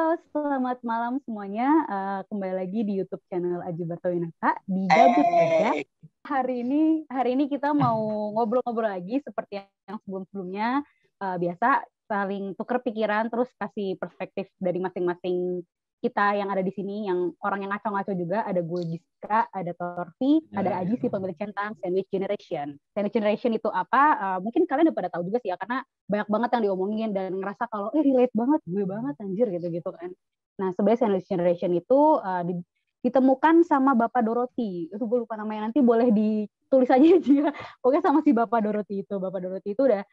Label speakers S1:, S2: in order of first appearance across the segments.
S1: Selamat malam semuanya. Kembali lagi di YouTube channel Aji Bartowinata di Gabut Aja. Hari ini kita mau ngobrol-ngobrol lagi seperti yang sebelum-sebelumnya. Biasa saling tuker pikiran, terus kasih perspektif dari masing-masing kita yang ada di sini, yang orang yang ngaco-ngaco juga. Ada gue Giska, ada Torfi, ada Aji si pemilik centang Sandwich Generation. Sandwich Generation itu apa? Mungkin kalian udah pada tahu juga sih ya, karena banyak banget yang diomongin dan ngerasa kalau relate banget, gue banget anjir gitu-gitu kan. Nah, sebenarnya Sandwich Generation itu ditemukan sama Bapak Dorothy. Itu gue lupa namanya, nanti boleh ditulis aja ya. Pokoknya sama si Bapak Dorothy itu. Bapak Dorothy itu udah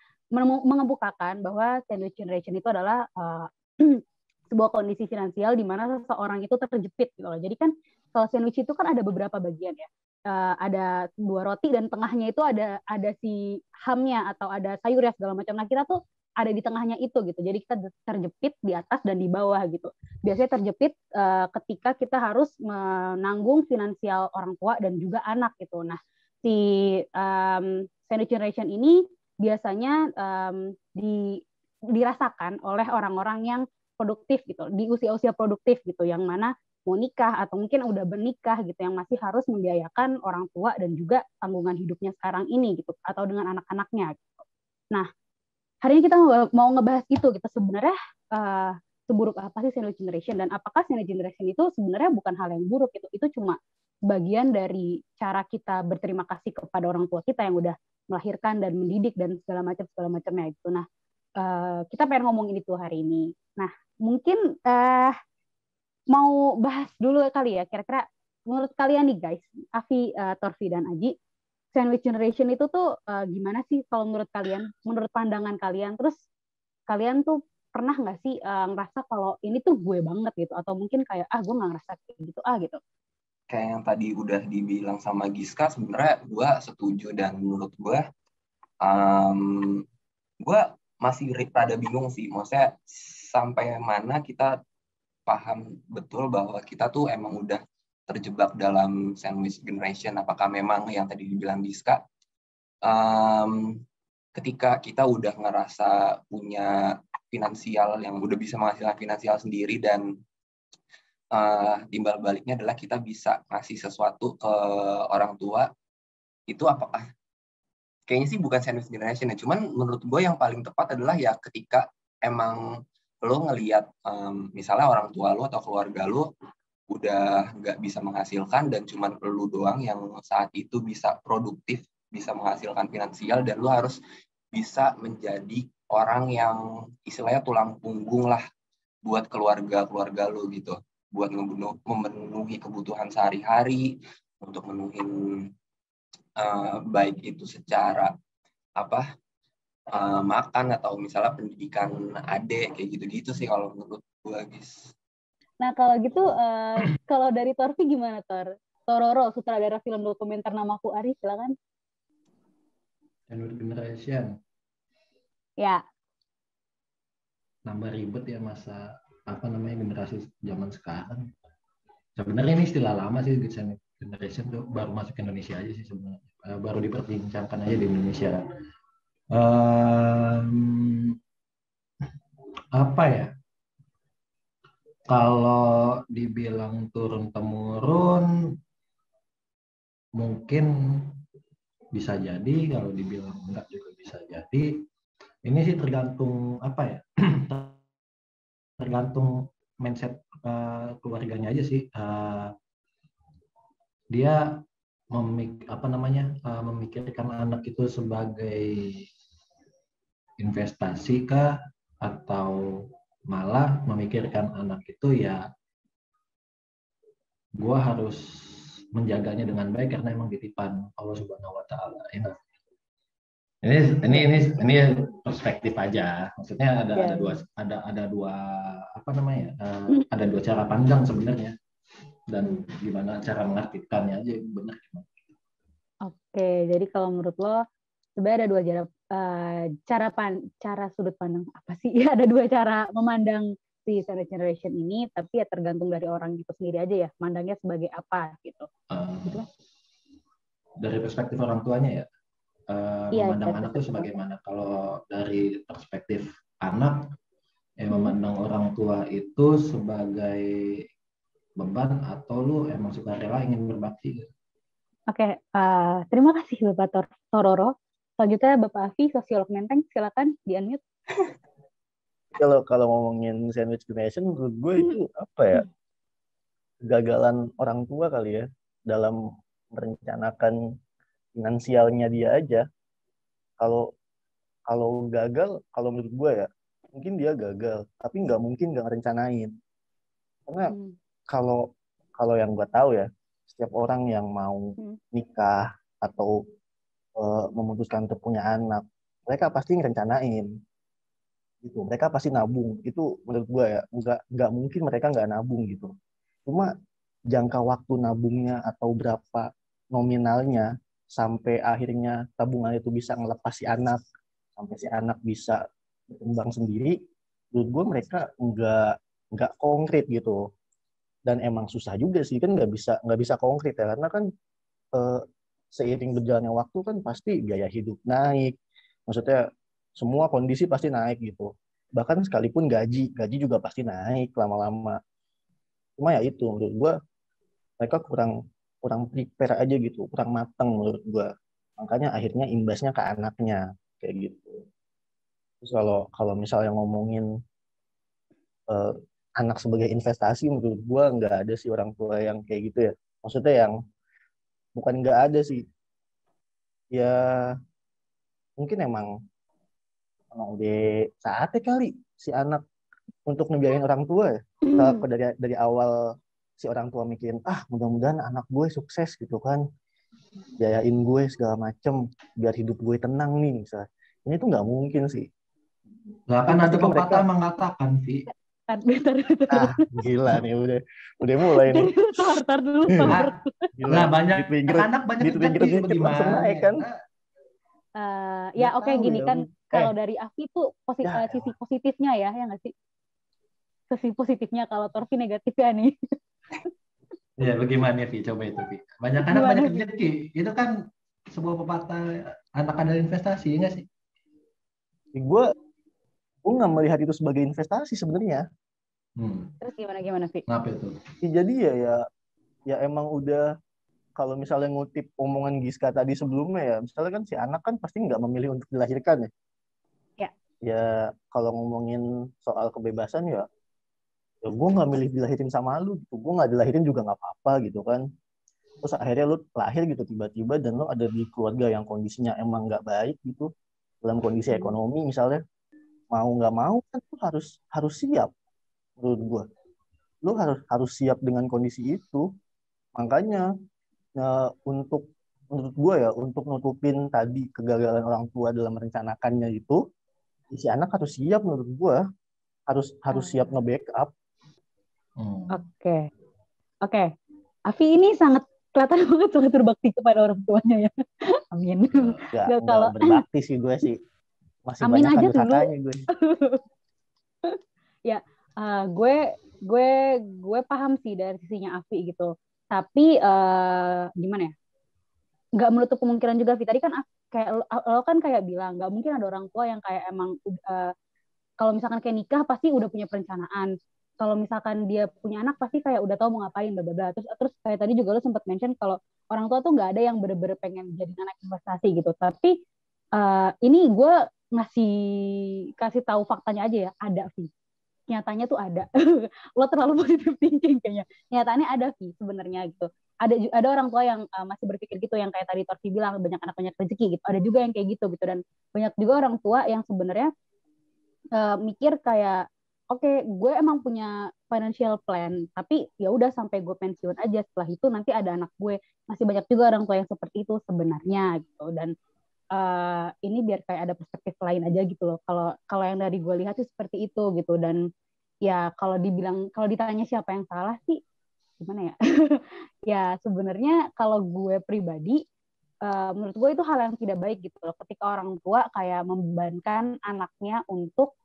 S1: mengemukakan bahwa Sandwich Generation itu adalah sebuah kondisi finansial di mana seseorang itu terjepit gitu loh. Jadi kan kalau sandwich itu kan ada beberapa bagian ya. Ada 2 roti dan tengahnya itu ada si hamnya atau ada sayurnya segala macam. Nah, kita tuh ada di tengahnya itu gitu. Jadi kita terjepit di atas dan di bawah gitu. Biasanya terjepit ketika kita harus menanggung finansial orang tua dan juga anak gitu. Nah, si sandwich generation ini biasanya dirasakan oleh orang-orang yang produktif gitu, di usia-usia produktif gitu, yang mana mau nikah atau mungkin udah bernikah gitu, yang masih harus membiayakan orang tua dan juga tanggungan hidupnya sekarang ini gitu, atau dengan anak-anaknya gitu. Nah, hari ini kita mau ngebahas itu gitu, sebenarnya seburuk apa sih sandwich generation, dan apakah sandwich generation itu sebenarnya bukan hal yang buruk gitu, itu cuma bagian dari cara kita berterima kasih kepada orang tua kita yang udah melahirkan dan mendidik dan segala macamnya gitu. Nah, kita pengen ngomongin itu hari ini. Nah, mungkin mau bahas dulu kali ya, kira-kira menurut kalian nih guys, Afi, Torfi, dan Aji, sandwich generation itu tuh gimana sih kalau menurut kalian, menurut pandangan kalian, terus kalian tuh pernah nggak sih ngerasa kalau ini tuh gue banget gitu, atau mungkin kayak, gue nggak ngerasa kayak gitu, gitu.
S2: Kayak yang tadi udah dibilang sama Giska, sebenarnya gue setuju, dan menurut gue masih rada bingung sih, maksudnya sampai mana kita paham betul bahwa kita tuh emang udah terjebak dalam sandwich generation. Apakah memang yang tadi dibilang Giska, ketika kita udah ngerasa punya finansial yang udah bisa menghasilkan finansial sendiri, dan timbal baliknya adalah kita bisa ngasih sesuatu ke orang tua, itu apakah kayaknya sih bukan sandwich generation ya. Cuman menurut gue yang paling tepat adalah ya ketika emang lo ngelihat misalnya orang tua lo atau keluarga lo udah nggak bisa menghasilkan dan cuman lo doang yang saat itu bisa produktif, bisa menghasilkan finansial, dan lo harus bisa menjadi orang yang istilahnya tulang punggung lah buat keluarga lo gitu, buat memenuhi kebutuhan sehari-hari, untuk memenuhi baik itu secara makan atau misalnya pendidikan adik, kayak gitu-gitu sih kalau menurut gue, guys.
S1: Nah, kalau gitu, kalau dari Torfi gimana, Tor? Tororo, sutradara film dokumenter Namaku Ari, silakan.
S3: Sandwich generation.
S1: Ya.
S3: Nambah ribet ya masa generasi zaman sekarang. Sebenarnya ini istilah lama sih, sandwich generation tuh baru masuk ke Indonesia aja sih sebenarnya. Baru diperbincangkan aja di Indonesia. Apa ya? Kalau dibilang turun-temurun, mungkin bisa jadi. Kalau dibilang enggak juga bisa jadi. Ini sih tergantung tergantung mindset keluarganya aja sih. Dia memikirkan anak itu sebagai investasi kah, atau malah memikirkan anak itu ya gue harus menjaganya dengan baik karena emang titipan Allah Subhanahu Wa Taala. Ini perspektif aja. Maksudnya ada dua cara pandang sebenarnya, dan gimana cara mengartikannya aja benar gimana.
S1: Oke, jadi kalau menurut lo sebenarnya ada dua cara sudut pandang apa sih? Ya, ada dua cara memandang si sandwich generation ini, tapi ya tergantung dari orang itu sendiri aja ya, mandangnya sebagai apa gitu. Gitu kan?
S3: Dari perspektif orang tuanya ya, memandang anak itu sebagaimana. Kalau dari perspektif anak, memandang orang tua itu sebagai beban atau lu emang suka rela ingin berbakti gitu?
S1: Oke, terima kasih Bapak Tororo. Selanjutnya Bapak Afi, sosiolog Menteng, silakan di-unmute.
S4: Kalau ngomongin sandwich generation, menurut gue itu apa ya, kegagalan orang tua kali ya dalam merencanakan finansialnya dia aja. Kalau kalau gagal, kalau menurut gue ya, mungkin dia gagal, tapi nggak mungkin nggak rencanain. Karena kalau kalau yang gue tahu ya, setiap orang yang mau nikah atau memutuskan untuk punya anak, mereka pasti ngerencanain. Gitu. Mereka pasti nabung. Itu menurut gue ya, nggak mungkin mereka nggak nabung gitu. Cuma jangka waktu nabungnya atau berapa nominalnya sampai akhirnya tabungan itu bisa ngelepas si anak, sampai si anak bisa berkembang sendiri, menurut gue mereka nggak konkret gitu. Dan emang susah juga sih, kan nggak bisa konkret ya, karena kan eh, seiring berjalannya waktu kan pasti biaya hidup naik, maksudnya semua kondisi pasti naik gitu. Bahkan sekalipun gaji juga pasti naik lama-lama. Cuma ya itu menurut gue mereka kurang kurang prepare aja gitu, kurang matang menurut gue. Makanya akhirnya imbasnya ke anaknya kayak gitu. Terus kalau kalau misalnya ngomongin eh, anak sebagai investasi, menurut gue nggak ada sih orang tua yang kayak gitu ya. Maksudnya yang bukan nggak ada sih, ya mungkin emang di saatnya kali si anak untuk ngebiayain orang tua ya. Kalau dari awal si orang tua mikirin, mudah-mudahan anak gue sukses gitu kan, biayain gue segala macem biar hidup gue tenang nih misalnya. Ini tuh nggak mungkin sih.
S3: Lah
S4: Itu
S3: kan
S4: pasti
S3: ada
S4: kan mereka,
S3: pepatah mengatakan sih.
S1: Bentar.
S4: gila nih udah mulai nih.
S1: Tar dulu.
S4: Gila.
S3: Nah, banyak
S4: Di-trigger
S3: anak banyak
S4: di-trigger
S3: rezeki
S4: dikit langsung
S3: bagaimana?
S4: naik kan.
S1: Ya oke,
S3: tahu
S1: gini
S3: ya.
S1: kan, kalau dari Afi tuh
S4: Ya,
S1: sisi positifnya ya nggak sih? Sisi positifnya, kalau Torfi negatifnya nih.
S3: Ya, bagaimana Vi? Coba itu Vi. Banyak anak
S1: Gimana,
S3: banyak
S1: Vi?
S3: rezeki. Itu kan sebuah pepatah anak adalah investasi, enggak sih?
S4: gue nggak melihat itu sebagai investasi sebenarnya.
S1: Terus gimana Vi?
S3: Kenapa itu?
S4: Jadi ya emang udah, kalau misalnya ngutip omongan Giska tadi sebelumnya ya, misalnya kan si anak kan pasti nggak memilih untuk dilahirkan ya.
S1: Ya.
S4: Ya kalau ngomongin soal kebebasan ya gue nggak milih dilahirin sama lu gitu. Gue nggak dilahirin juga nggak apa-apa gitu kan. Terus akhirnya lu lahir gitu tiba-tiba dan lu ada di keluarga yang kondisinya emang nggak baik gitu. Dalam kondisi ekonomi misalnya, mau nggak mau kan lu harus siap menurut gue. Lu harus siap dengan kondisi itu. Makanya untuk menurut gue ya, untuk nutupin tadi kegagalan orang tua dalam merencanakannya itu, si anak harus siap menurut gue, harus siap nge-backup.
S1: Oke. Afi ini kelihatan banget sangat berbakti kepada orang tuanya ya. Amin.
S4: Nggak berbakti sih gue sih, masih
S1: amin
S4: banyak
S1: aja
S4: kan
S1: dulu
S4: gue.
S1: Ya, gue paham sih dari sisinya Afi gitu. Tapi gimana ya? Nggak menutup kemungkinan juga, Vi. Tadi kan kayak lo kan kayak bilang nggak mungkin ada orang tua yang kayak emang kalau misalkan kayak nikah pasti udah punya perencanaan. Kalau misalkan dia punya anak pasti kayak udah tahu mau ngapain, bla bla bla. Terus kayak tadi juga lo sempat mention kalau orang tua tuh nggak ada yang bener-bener pengen jadi anak investasi gitu. Tapi ini gue ngasih kasih tahu faktanya aja ya, ada, Vi. Nyatanya tuh ada. Lo terlalu positive thinking kayaknya. Nyatanya ada, Vi, sebenarnya gitu. Ada orang tua yang masih berpikir gitu, yang kayak tadi Torfi bilang banyak anak banyak rezeki gitu. Ada juga yang kayak gitu dan banyak juga orang tua yang sebenarnya mikir kayak oke, gue emang punya financial plan, tapi ya udah sampai gue pensiun aja, setelah itu nanti ada anak gue. Masih banyak juga orang tua yang seperti itu sebenarnya gitu. Dan ini biar kayak ada perspektif lain aja gitu loh. Kalau yang dari gue lihat sih seperti itu gitu. Dan ya kalau ditanya siapa yang salah sih, gimana ya? Ya sebenarnya kalau gue pribadi, menurut gue itu hal yang tidak baik gitu loh. Ketika orang tua kayak membebankan anaknya untuk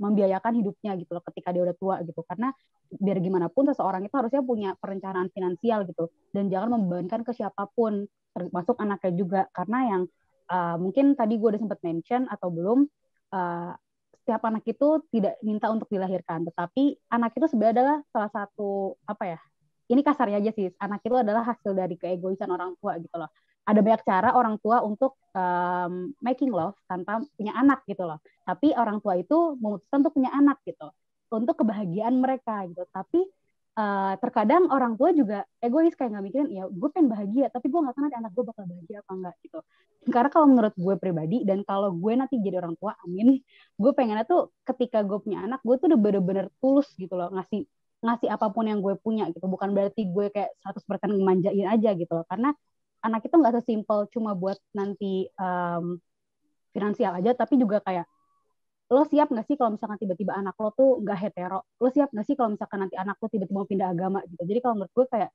S1: membiayakan hidupnya gitu loh ketika dia udah tua gitu. Karena biar gimana pun seseorang itu harusnya punya perencanaan finansial gitu, dan jangan membebankan ke siapapun, termasuk anaknya juga. Karena yang mungkin tadi gue udah sempat mention atau belum, setiap anak itu tidak minta untuk dilahirkan, tetapi anak itu sebenarnya adalah salah satu apa ya? Ini kasarnya aja sih, anak itu adalah hasil dari keegoisan orang tua gitu loh. Ada banyak cara orang tua untuk making love tanpa punya anak gitu loh. Tapi orang tua itu memutuskan untuk punya anak gitu, untuk kebahagiaan mereka gitu. Tapi terkadang orang tua juga egois, kayak nggak mikirin, ya gue pengen bahagia, tapi gue nggak tahu nanti anak gue bakal bahagia apa enggak gitu. Karena kalau menurut gue pribadi, dan kalau gue nanti jadi orang tua, amin, gue pengennya tuh ketika gue punya anak, gue tuh udah bener-bener tulus gitu loh, ngasih apapun yang gue punya gitu. Bukan berarti gue kayak 100% ngemanjain aja gitu loh. Karena anak itu nggak sesimpel cuma buat nanti finansial aja, tapi juga kayak lo siap nggak sih kalau misalkan tiba-tiba anak lo tuh nggak hetero? Lo siap nggak sih kalau misalkan nanti anak lo tiba-tiba mau pindah agama gitu? Jadi kalau menurut gue kayak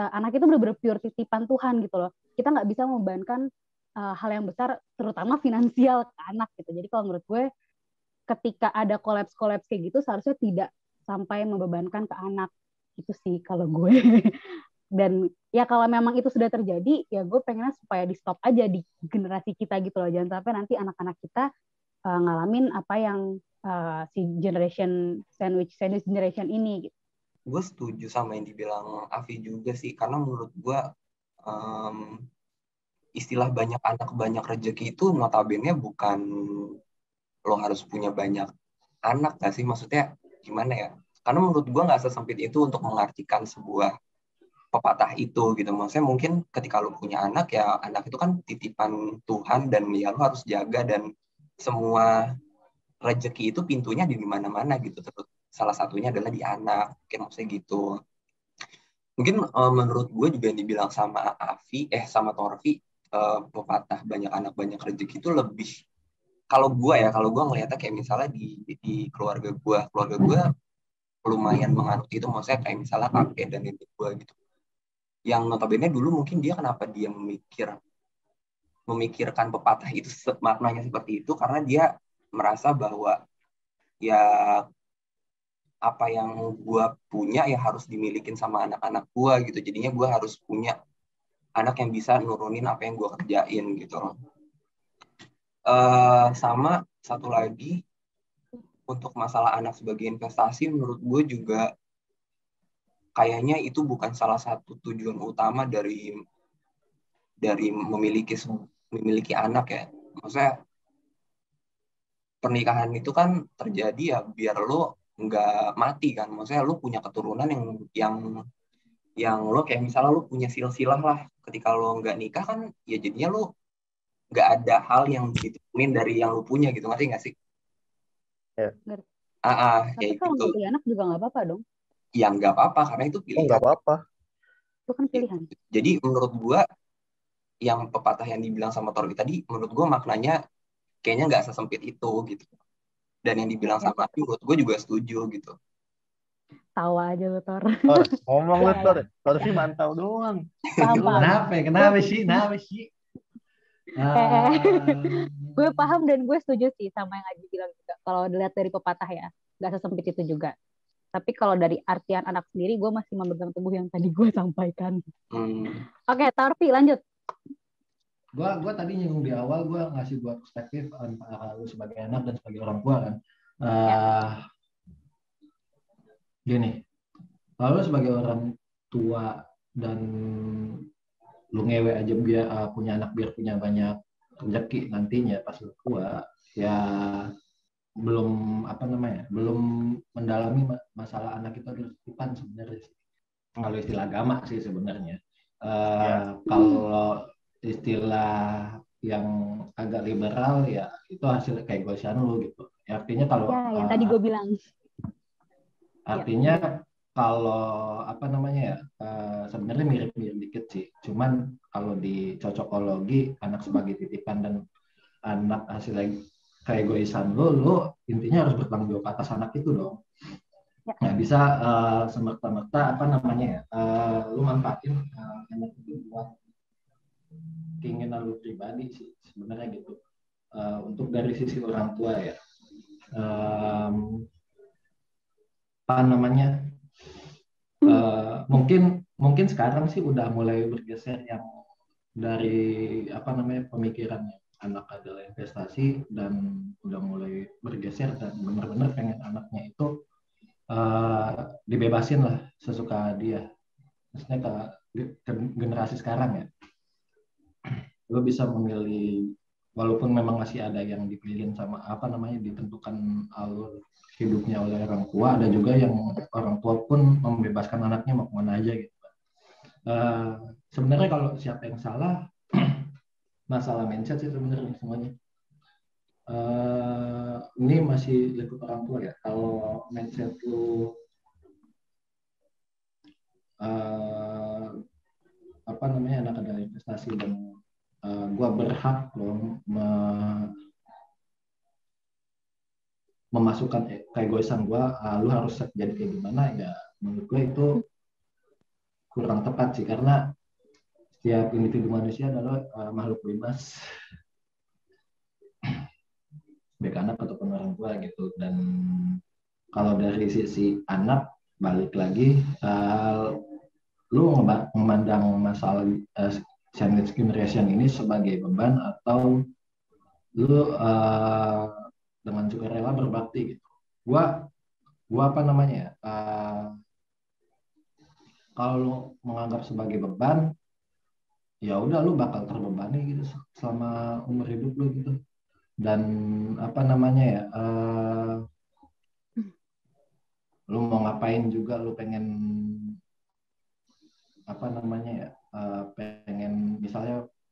S1: anak itu benar-benar pure titipan Tuhan gitu loh. Kita nggak bisa membebankan hal yang besar, terutama finansial ke anak gitu. Jadi kalau menurut gue, ketika ada kolaps kayak gitu, seharusnya tidak sampai membebankan ke anak. Itu sih kalau gue. Dan ya kalau memang itu sudah terjadi, ya gue pengennya supaya di stop aja di generasi kita gitu loh. Jangan sampai nanti anak-anak kita ngalamin apa yang si sandwich generation ini gitu.
S2: Gue setuju sama yang dibilang Afi juga sih, karena menurut gue istilah banyak anak banyak rezeki itu notabene bukan lo harus punya banyak anak gak sih, maksudnya gimana ya, karena menurut gue nggak sesempit itu untuk mengartikan sebuah pepatah itu gitu. Maksudnya mungkin ketika lo punya anak, ya anak itu kan titipan Tuhan dan ya lo harus jaga, dan semua rezeki itu pintunya di mana-mana gitu. Terus salah satunya adalah di anak, kayak maksudnya gitu. Mungkin menurut gue juga yang dibilang sama sama Torfi, pepatah banyak anak banyak rezeki itu lebih, kalau gue ngelihatnya kayak misalnya di keluarga gue lumayan menganut itu. Maksudnya kayak misalnya kakek dan nenek gue gitu, yang notabene dulu mungkin dia kenapa dia memikirkan pepatah itu maknanya seperti itu, karena dia merasa bahwa ya apa yang gue punya ya harus dimilikin sama anak-anak gue gitu. Jadinya gue harus punya anak yang bisa nurunin apa yang gue kerjain gitu loh. Sama satu lagi, untuk masalah anak sebagai investasi, menurut gue juga kayaknya itu bukan salah satu tujuan utama dari memiliki anak ya. Maksudnya pernikahan itu kan terjadi ya biar lo nggak mati kan. Maksudnya lo punya keturunan yang lo kayak misalnya lo punya silsilah lah. Ketika lo nggak nikah kan ya jadinya lo nggak ada hal yang diturunin dari yang lo punya gitu, ngerti nggak sih?
S4: Ya.
S1: Tapi
S2: Kayak
S1: kalau
S2: gitu.
S1: nggak punya anak juga nggak apa-apa dong.
S2: Ya nggak apa-apa karena itu
S4: Oh,
S2: pilihan.
S4: nggak apa-apa.
S1: Itu kan pilihan.
S2: Jadi menurut gua yang pepatah yang dibilang sama Torwi tadi, menurut gua maknanya kayaknya nggak sesempit itu gitu. Dan yang dibilang sama Afi, menurut gue juga setuju gitu.
S1: Tawa aja lu, Tor.
S4: Ngomong lu, Tor. Torvi mantau doang.
S3: Kenapa sih?
S1: Gue paham dan gue setuju sih sama yang Aji bilang juga. Kalau dilihat dari pepatah ya, nggak sesempit itu juga. Tapi kalau dari artian anak sendiri, gue masih memegang teguh yang tadi gue sampaikan. Oke, Torvi, lanjut.
S3: Gue tadi nyinggung di awal, gue ngasih buat perspektif antara lu sebagai anak dan sebagai orang tua kan. Gini, kalau sebagai orang tua dan lu ngewe aja biar punya anak biar punya banyak rezeki nantinya pas lu tua, ya belum belum mendalami masalah anak itu adalah titipan sebenarnya sih. Kalau istilah agama sih sebenarnya. Kalau istilah yang agak liberal ya itu hasil keegoisan lu gitu. Ya, artinya kalau
S1: yang tadi gue bilang.
S3: Artinya kalau sebenarnya mirip-mirip dikit sih. Cuman kalau di cocokologi anak sebagai titipan dan anak hasil keegoisan lu intinya harus bertanggung jawab atas anak itu dong. Nggak bisa semerta-merta lu manfaatin anak itu buat keinginan lu pribadi sih sebenarnya gitu. Untuk dari sisi orang tua ya, mungkin sekarang sih udah mulai bergeser yang dari pemikirannya anak adalah investasi dan udah mulai bergeser dan benar-benar pengen anaknya itu dibebasin lah sesuka dia. Maksudnya ke generasi sekarang ya, lo bisa memilih walaupun memang masih ada yang dipilihin sama ditentukan alur hidupnya oleh orang tua, ada juga yang orang tua pun membebaskan anaknya mau kemana aja gitu. Sebenarnya kalau siapa yang salah, masalah mindset sih sebenarnya semuanya. Ini masih lingkup orang tua ya. Kalau mindset lu anak adalah investasi dan gua berhak loh memasukkan keegoisan gua, lu harus jadi kayak gimana ya, menurut gua itu kurang tepat sih, karena setiap individu manusia adalah makhluk bebas, baik anak ataupun orang tua gitu. Dan kalau dari sisi anak, balik lagi, lu memandang masalah sandwich generation ini sebagai beban atau lu dengan sukarela berbakti gitu. Gua kalau lu menganggap sebagai beban, ya udah lu bakal terbebani gitu selama umur hidup lu gitu. Dan lu mau ngapain juga, lu pengen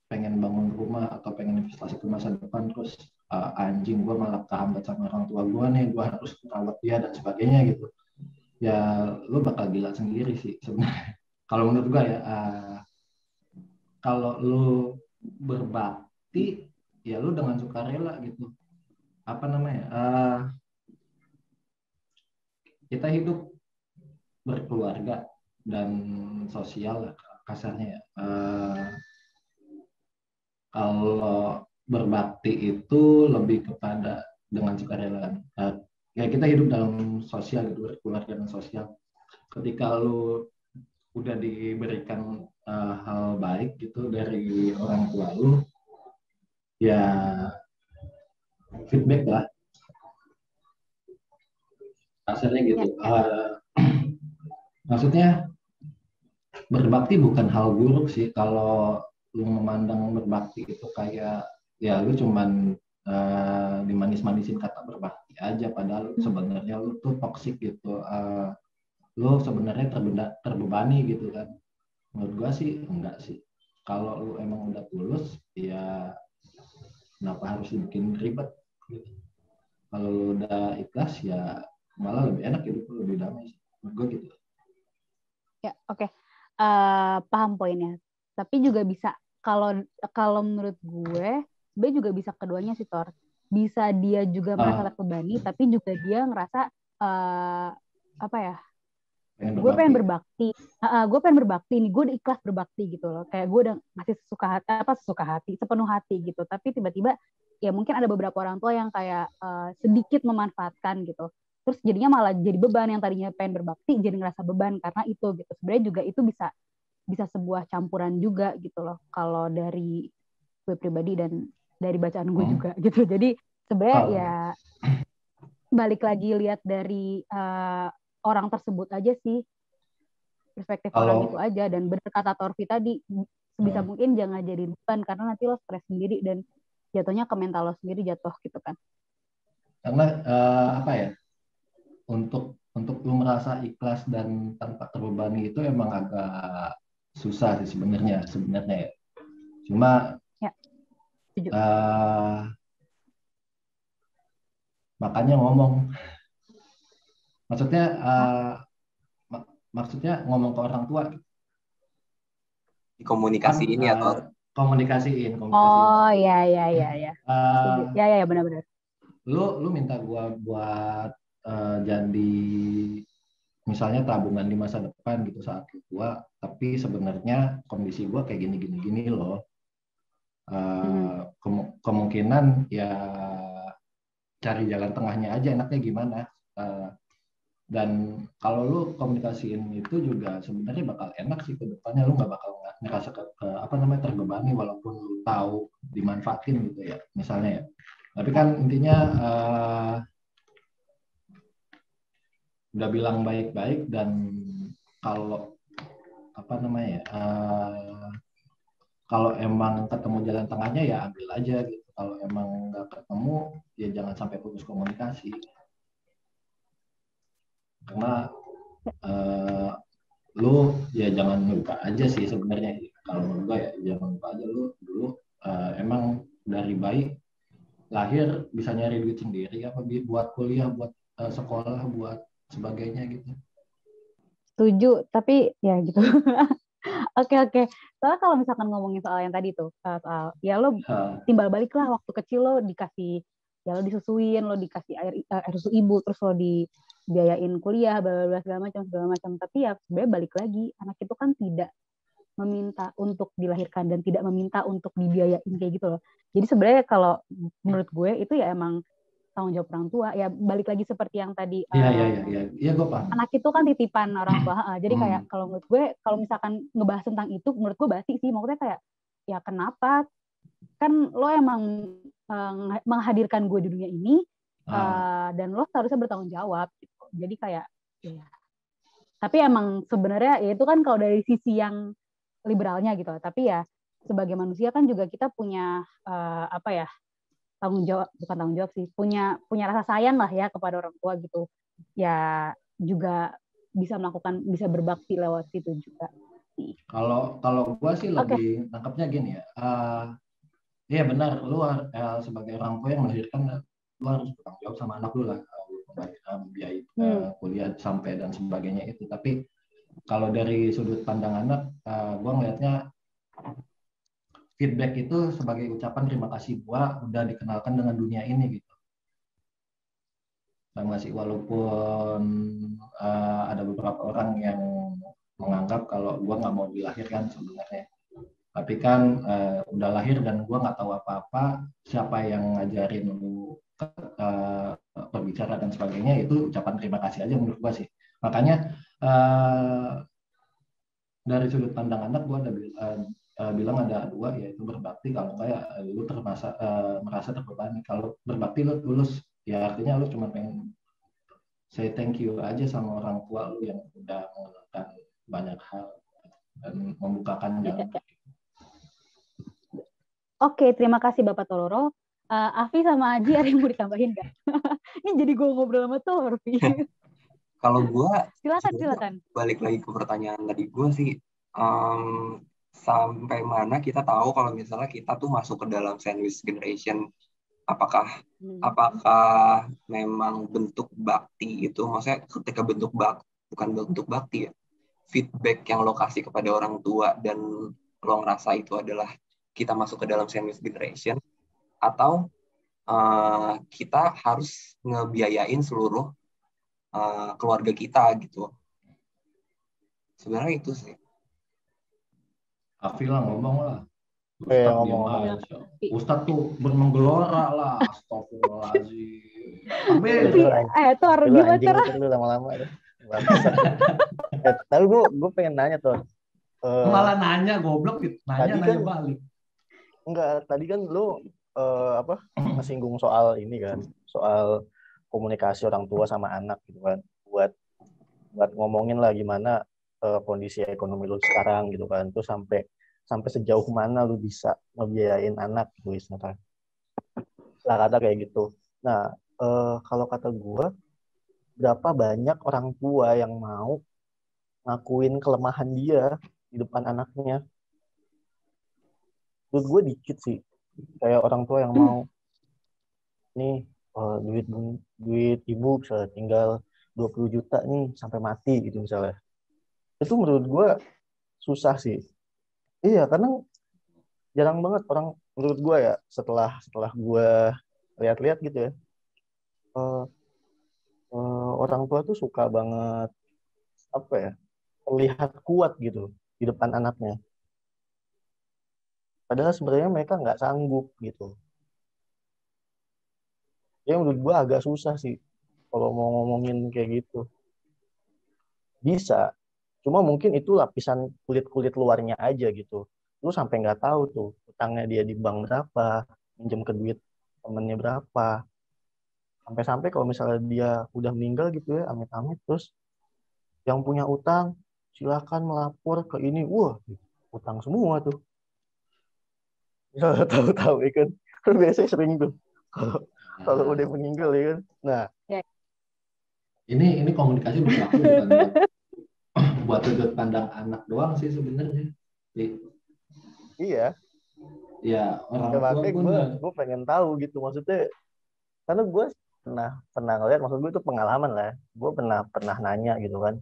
S3: pengen bangun rumah atau pengen investasi ke masa depan, terus anjing gue malah kehambat sama orang tua gue nih, gue harus merawat dia dan sebagainya gitu, ya lu bakal gila sendiri sih sebenarnya. Kalau menurut gue ya, kalau lu berbakti ya lu dengan sukarela gitu. Kita hidup berkeluarga dan sosial lah kasarnya ya. Kalau berbakti itu lebih kepada dengan sukarela. Ya kita hidup dalam sosial, berkeluarga dan sosial. Ketika lu udah diberikan hal baik gitu dari orang tua lu, ya feedback lah. Kasarnya gitu. Maksudnya berbakti bukan hal buruk sih kalau lu memandang berbakti itu kayak ya lu cuman dimanis-manisin kata berbakti aja, padahal sebenarnya lu tuh toksik gitu, lu sebenarnya terbebani gitu kan. Menurut gua sih enggak sih. Kalau lu emang udah tulus ya kenapa harus dibikin ribet gitu. Kalau lu udah ikhlas ya malah lebih enak, hidup lu lebih damai sih. Menurut gua gitu.
S1: Ya, oke. Paham poinnya. Tapi juga bisa, kalau menurut gue, juga bisa keduanya sih, Tor. Bisa dia juga merasa terbebani, tapi juga dia ngerasa gue pengen berbakti. Gue pengen berbakti nih, gue udah ikhlas berbakti gitu loh. Kayak gue udah masih sesuka hati, sepenuh hati gitu. Tapi tiba-tiba ya mungkin ada beberapa orang tua yang kayak sedikit memanfaatkan gitu. Terus jadinya malah jadi beban, yang tadinya pengen berbakti jadi ngerasa beban karena itu gitu. Sebenarnya juga itu bisa sebuah campuran juga gitu loh, kalau dari gue pribadi dan dari bacaan gue juga gitu. Jadi sebenarnya ya balik lagi lihat dari orang tersebut aja sih, perspektif orang itu aja. Dan benar kata Torvi tadi, sebisa mungkin jangan jadi beban karena nanti lo stres sendiri dan jatuhnya ke mental lo sendiri jatuh gitu kan.
S3: Karena untuk lu merasa ikhlas dan tanpa terbebani itu emang agak susah sih sebenarnya ya. Cuma
S1: ya,
S3: makanya ngomong, maksudnya ngomong ke orang tua,
S2: komunikasi ini atau
S3: komunikasiin.
S1: Oh ya ya benar-benar.
S3: Lu minta gua buat jadi misalnya tabungan di masa depan gitu saat tua, tapi sebenarnya kondisi gua kayak gini loh. Kemungkinan ya cari jalan tengahnya aja, enaknya gimana. Dan kalau lu komunikasiin itu juga sebenarnya bakal enak sih ke depannya, lu nggak bakal ngerasa apa namanya terbebani walaupun lu tahu dimanfaatin gitu ya misalnya ya. Tapi kan intinya udah bilang baik-baik, dan kalau apa namanya ya, kalau emang ketemu jalan tengahnya ya ambil aja gitu. Kalau emang nggak ketemu ya jangan sampai putus komunikasi. Karena lu ya jangan lupa aja sih sebenarnya. Kalau menurut gue ya jangan lupa aja lu dulu emang dari bayi lahir bisa nyari duit sendiri apa buat kuliah, buat sekolah, buat sebagainya gitu.
S1: Setuju, tapi ya gitu. Oke. Soalnya kalau misalkan ngomongin soal yang tadi tuh, soal ya lo timbal balik lah waktu kecil lo dikasih, ya lo disusuin, lo dikasih air susu ibu, terus lo dibiayain kuliah, bla bla segala macam. Tapi ya sebenarnya balik lagi, anak itu kan tidak meminta untuk dilahirkan dan tidak meminta untuk dibiayain kayak gitu loh. Jadi sebenarnya kalau menurut gue itu ya emang tanggung jawab orang tua. Ya balik lagi seperti yang tadi.
S3: Iya gue paham.
S1: Anak itu kan titipan orang tua. Jadi kayak kalau menurut gue, kalau misalkan ngebahas tentang itu, menurut gue basi sih. Maksudnya kayak, ya kenapa? Kan lo emang menghadirkan gue di dunia ini, dan lo seharusnya bertanggung jawab. Gitu. Jadi kayak, ya. Tapi emang sebenarnya ya itu kan kalau dari sisi yang liberalnya gitu. Tapi ya sebagai manusia kan juga kita punya bukan tanggung jawab sih, punya rasa sayang lah ya kepada orang tua gitu. Ya juga bisa berbakti lewat situ juga.
S3: Kalau gue sih lebih nangkapnya gini ya. Iya benar, lu sebagai orang tua yang melahirkan, lu harus bertanggung jawab sama anak lu lah, biaya kuliah sampai dan sebagainya itu. Tapi kalau dari sudut pandang anak, gue ngelihatnya feedback itu sebagai ucapan terima kasih gue udah dikenalkan dengan dunia ini gitu. Masih walaupun ada beberapa orang yang menganggap kalau gue nggak mau dilahirkan sebenarnya. Tapi kan udah lahir dan gue nggak tahu apa-apa, siapa yang ngajarin lu berbicara dan sebagainya, itu ucapan terima kasih aja menurut gue sih. Makanya dari sudut pandang anak gue ada bilang ada dua, yaitu berbakti. Kalau enggak ya lu merasa terbebani. Kalau berbakti lu tulus, ya artinya lu cuma pengen say thank you aja sama orang tua lu yang udah melakukan banyak hal dan membukakan jalan.
S1: Oke, terima kasih Bapak Toloro. Afi sama Aji ada yang mau ditambahin nggak? Ini jadi gue ngobrol sama Torfi.
S2: Kalau gue,
S1: silakan.
S2: Balik lagi ke pertanyaan tadi gue sih, sampai mana kita tahu kalau misalnya kita tuh masuk ke dalam sandwich generation, apakah memang bentuk bakti itu, maksudnya ketika bukan bentuk bakti ya, feedback yang lo kasih kepada orang tua dan lo ngerasa itu adalah kita masuk ke dalam sandwich generation, atau kita harus ngebiayain seluruh keluarga kita gitu. Sebenarnya itu sih.
S3: Afi lah ngomong lah.
S4: Ustaz
S3: tuh bermenggelora lah. Astagfirullahaladzim.
S1: Tor, gimana?
S4: Lu lama-lama. Tapi gue pengen nanya tuh.
S3: Malah nanya goblok gitu. Nanya balik.
S4: Enggak, tadi kan lu ngesinggung soal ini kan, soal komunikasi orang tua sama anak gitu kan, buat ngomongin lah gimana kondisi ekonomi lu sekarang gitu kan, tuh sampai sejauh mana lu bisa ngebiayain anak gitu misalkan lah kata kayak gitu. Nah kalau kata gue, berapa banyak orang tua yang mau ngakuin kelemahan dia di depan anaknya? Menurut gue dikit sih, kayak orang tua yang mau nih duit ibu bisa tinggal 20 juta nih sampai mati gitu misalnya. Itu menurut gue susah sih. Iya, karena jarang banget orang, menurut gue ya, setelah gue lihat-lihat gitu ya, orang tua tuh suka banget terlihat kuat gitu di depan anaknya. Padahal sebenarnya mereka nggak sanggup gitu. Ya menurut gue agak susah sih kalau mau ngomongin kayak gitu. Bisa. Cuma mungkin itu lapisan kulit luarnya aja gitu. Lu sampai nggak tahu tuh utangnya dia di bank berapa, minjem ke duit temennya berapa. Sampai-sampai kalau misalnya dia udah meninggal gitu ya, amit-amit, terus yang punya utang silakan melapor ke ini. Wah, utang semua tuh. Misalnya tahu-tahu ya kan. Kan biasanya sering tuh. Kalau kalau udah meninggal ya kan. Nah,
S3: ini komunikasi berlaku bukan buat sudut pandang anak doang sih sebenarnya.
S4: iya.
S3: Ya orang
S4: Ya,
S3: tua
S4: makanya
S3: pun
S4: gue pengen tahu gitu, maksudnya karena gue pernah ngeliat, maksud gue itu pengalaman lah. Gue pernah nanya gitu kan.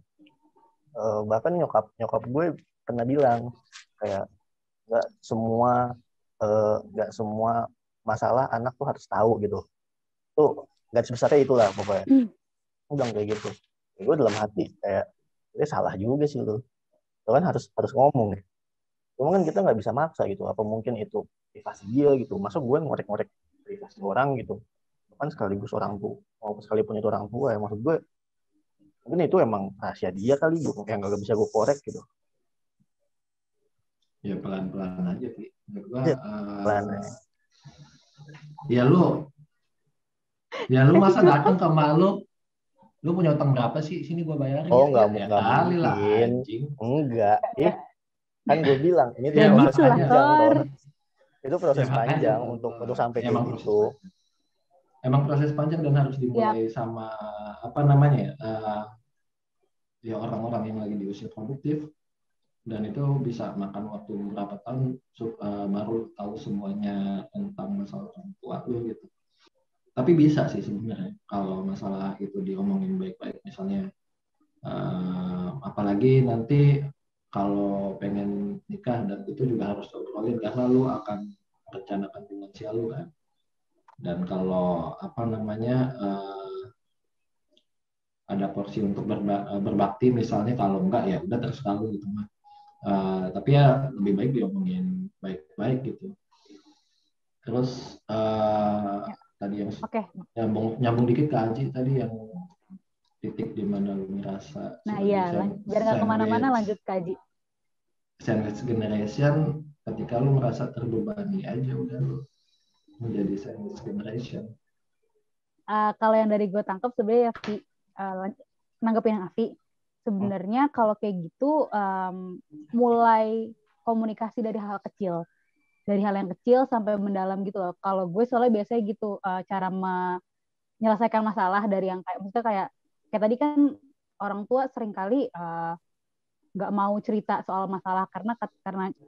S4: Bahkan nyokap gue pernah bilang kayak nggak semua nggak semua masalah anak tuh harus tahu gitu. Tuh nggak sebesarnya itulah pokoknya. Udah kayak gitu. Ya, gue dalam hati kayak ini salah juga sih lu. Lu kan harus ngomong nih. Cuma kan kita nggak bisa maksa gitu. Apa mungkin itu privasi dia gitu. Masa gue ngorek-ngorek privasi orang gitu. Kan sekaligus orang tua, mau sekalipun itu orang tua ya, maksud gue mungkin itu emang rahasia dia kali, gue yang nggak bisa gue korek gitu.
S3: ya pelan-pelan aja sih. Menurut gua
S4: Ya,
S3: ya lu masa datang ke lu punya utang berapa sih, sini gua bayarin.
S4: nggak
S3: kali lah
S4: mungkin,
S3: anjing.
S4: enggak, kan gue bilang ini tuh
S1: Ya
S4: proses
S1: gitu lah,
S4: panjang
S1: Tor.
S4: loh, itu proses
S3: makanya
S4: panjang untuk sampai kayak gitu.
S3: Emang proses panjang dan harus dimulai sama apa namanya ya orang-orang yang lagi di usia produktif, dan itu bisa makan waktu beberapa tahun baru tahu semuanya tentang masalah orang tua lu gitu. Tapi bisa sih sebenarnya kalau masalah itu diomongin baik-baik, misalnya apalagi nanti kalau pengen nikah, dan itu juga harus diobrolin karena lu akan merencanakan finansial lu kan. Dan kalau apa namanya ada porsi untuk berbakti misalnya, kalau enggak ya udah terserah lu gitu mah. Tapi ya lebih baik diomongin baik-baik gitu. Terus tadi yang nyambung dikit ke Aji tadi, yang titik di mana lu ngerasa
S1: biar nggak kemana-mana, lanjut ke Aji.
S3: Sandwich generation, ketika lu merasa terbebani aja udah lu menjadi sandwich generation.
S1: Kalau yang dari gue tangkap sebenarnya nanggepin yang Afi, sebenarnya kalau kayak gitu mulai komunikasi dari hal kecil, dari hal yang kecil sampai mendalam gitu loh. Kalau gue soalnya biasanya gitu cara menyelesaikan masalah dari yang kayak maksudnya kayak tadi kan orang tua seringkali nggak mau cerita soal masalah karena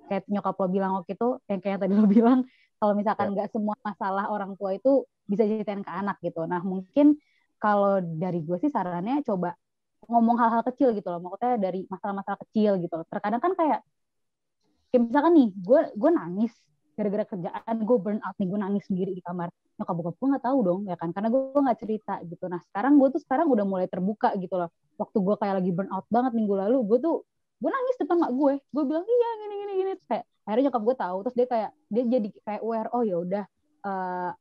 S1: kayak nyokap lo bilang waktu itu, yang kayak tadi lo bilang kalau misalkan nggak semua masalah orang tua itu bisa ceritain ke anak gitu. Nah mungkin kalau dari gue sih sarannya coba ngomong hal-hal kecil gitu loh, maksudnya dari masalah-masalah kecil gitu. Terkadang kan kayak misalkan nih gue nangis gara-gara kerjaan, gue burn out nih, gue nangis sendiri di kamar, nyokap bokap gue nggak tahu dong ya kan, karena gue nggak cerita gitu. Nah sekarang gue udah mulai terbuka gitu loh. Waktu gue kayak lagi burn out banget minggu lalu, gue nangis depan mak gue bilang iya gini kayak akhirnya nyokap gue tahu, terus dia jadi kayak aware, oh ya udah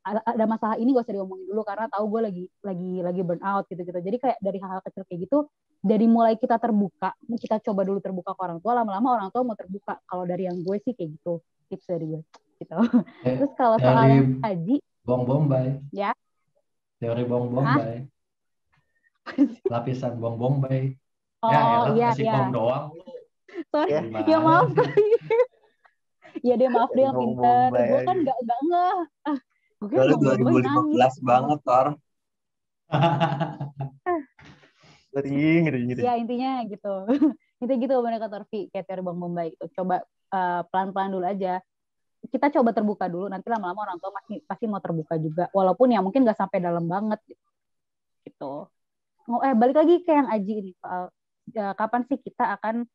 S1: ada masalah ini gak usah diomongin dulu karena tahu gue lagi burn out gitu. Jadi kayak dari hal-hal kecil kayak gitu, dari mulai kita terbuka, kita coba dulu terbuka ke orang tua, lama-lama orang tua mau terbuka. Kalau dari yang gue sih kayak gitu, tips dari gue gitu. Terus kalau soal Haji,
S3: Bong Bombay
S1: ya,
S3: teori Bong Bombay, lapisan Bong Bombay.
S1: Iya.
S3: Bom doang.
S1: Sorry, ya maaf kali. Ya dia maaf deh yang pintar. Gue kan nggak ngeh. Gue
S2: kira 2015 banget, Tor.
S4: Ngeri.
S1: Ya intinya gitu. Intinya gitu bener kata Torfi, kayak teori Bang Bombay itu. Coba pelan-pelan dulu aja. Kita coba terbuka dulu, nanti lama-lama orang tua pasti mau terbuka juga. Walaupun ya mungkin nggak sampai dalam banget gitu. Balik lagi ke yang Aji ini. Kapan sih kita akan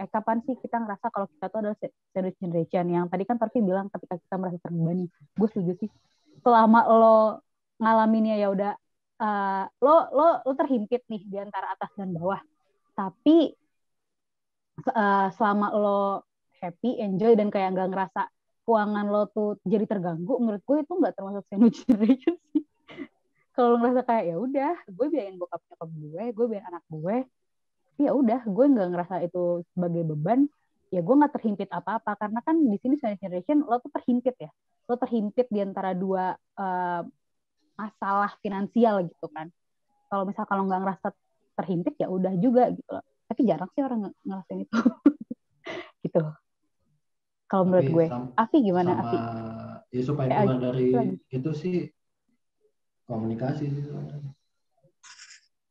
S1: kapan sih kita ngerasa kalau kita tuh adalah sandwich generation? Yang tadi kan Torfi bilang ketika kita merasa terbebani. Gue setuju sih. Selama lo ngalaminnya ya udah lo terhimpit nih di antara atas dan bawah. Tapi selama lo happy, enjoy, dan kayak nggak ngerasa keuangan lo tuh jadi terganggu, menurut gue itu nggak termasuk sandwich generation sih. Kalau lo ngerasa kayak ya udah, gue biayain bokap nyokap gue biayain anak gue, tapi ya udah gue nggak ngerasa itu sebagai beban, ya gue nggak terhimpit apa-apa karena kan di sini Silent Generation lo tuh terhimpit ya, lo terhimpit di antara dua masalah finansial gitu kan. Kalau misal kalau nggak ngerasa terhimpit ya udah juga gitu loh. Tapi jarang sih orang ngerasain itu. Gitu. Kalau menurut gue. Afi gimana
S3: sama,
S1: Afi?
S3: Ya supaya keluar dari itu sih komunikasi sih.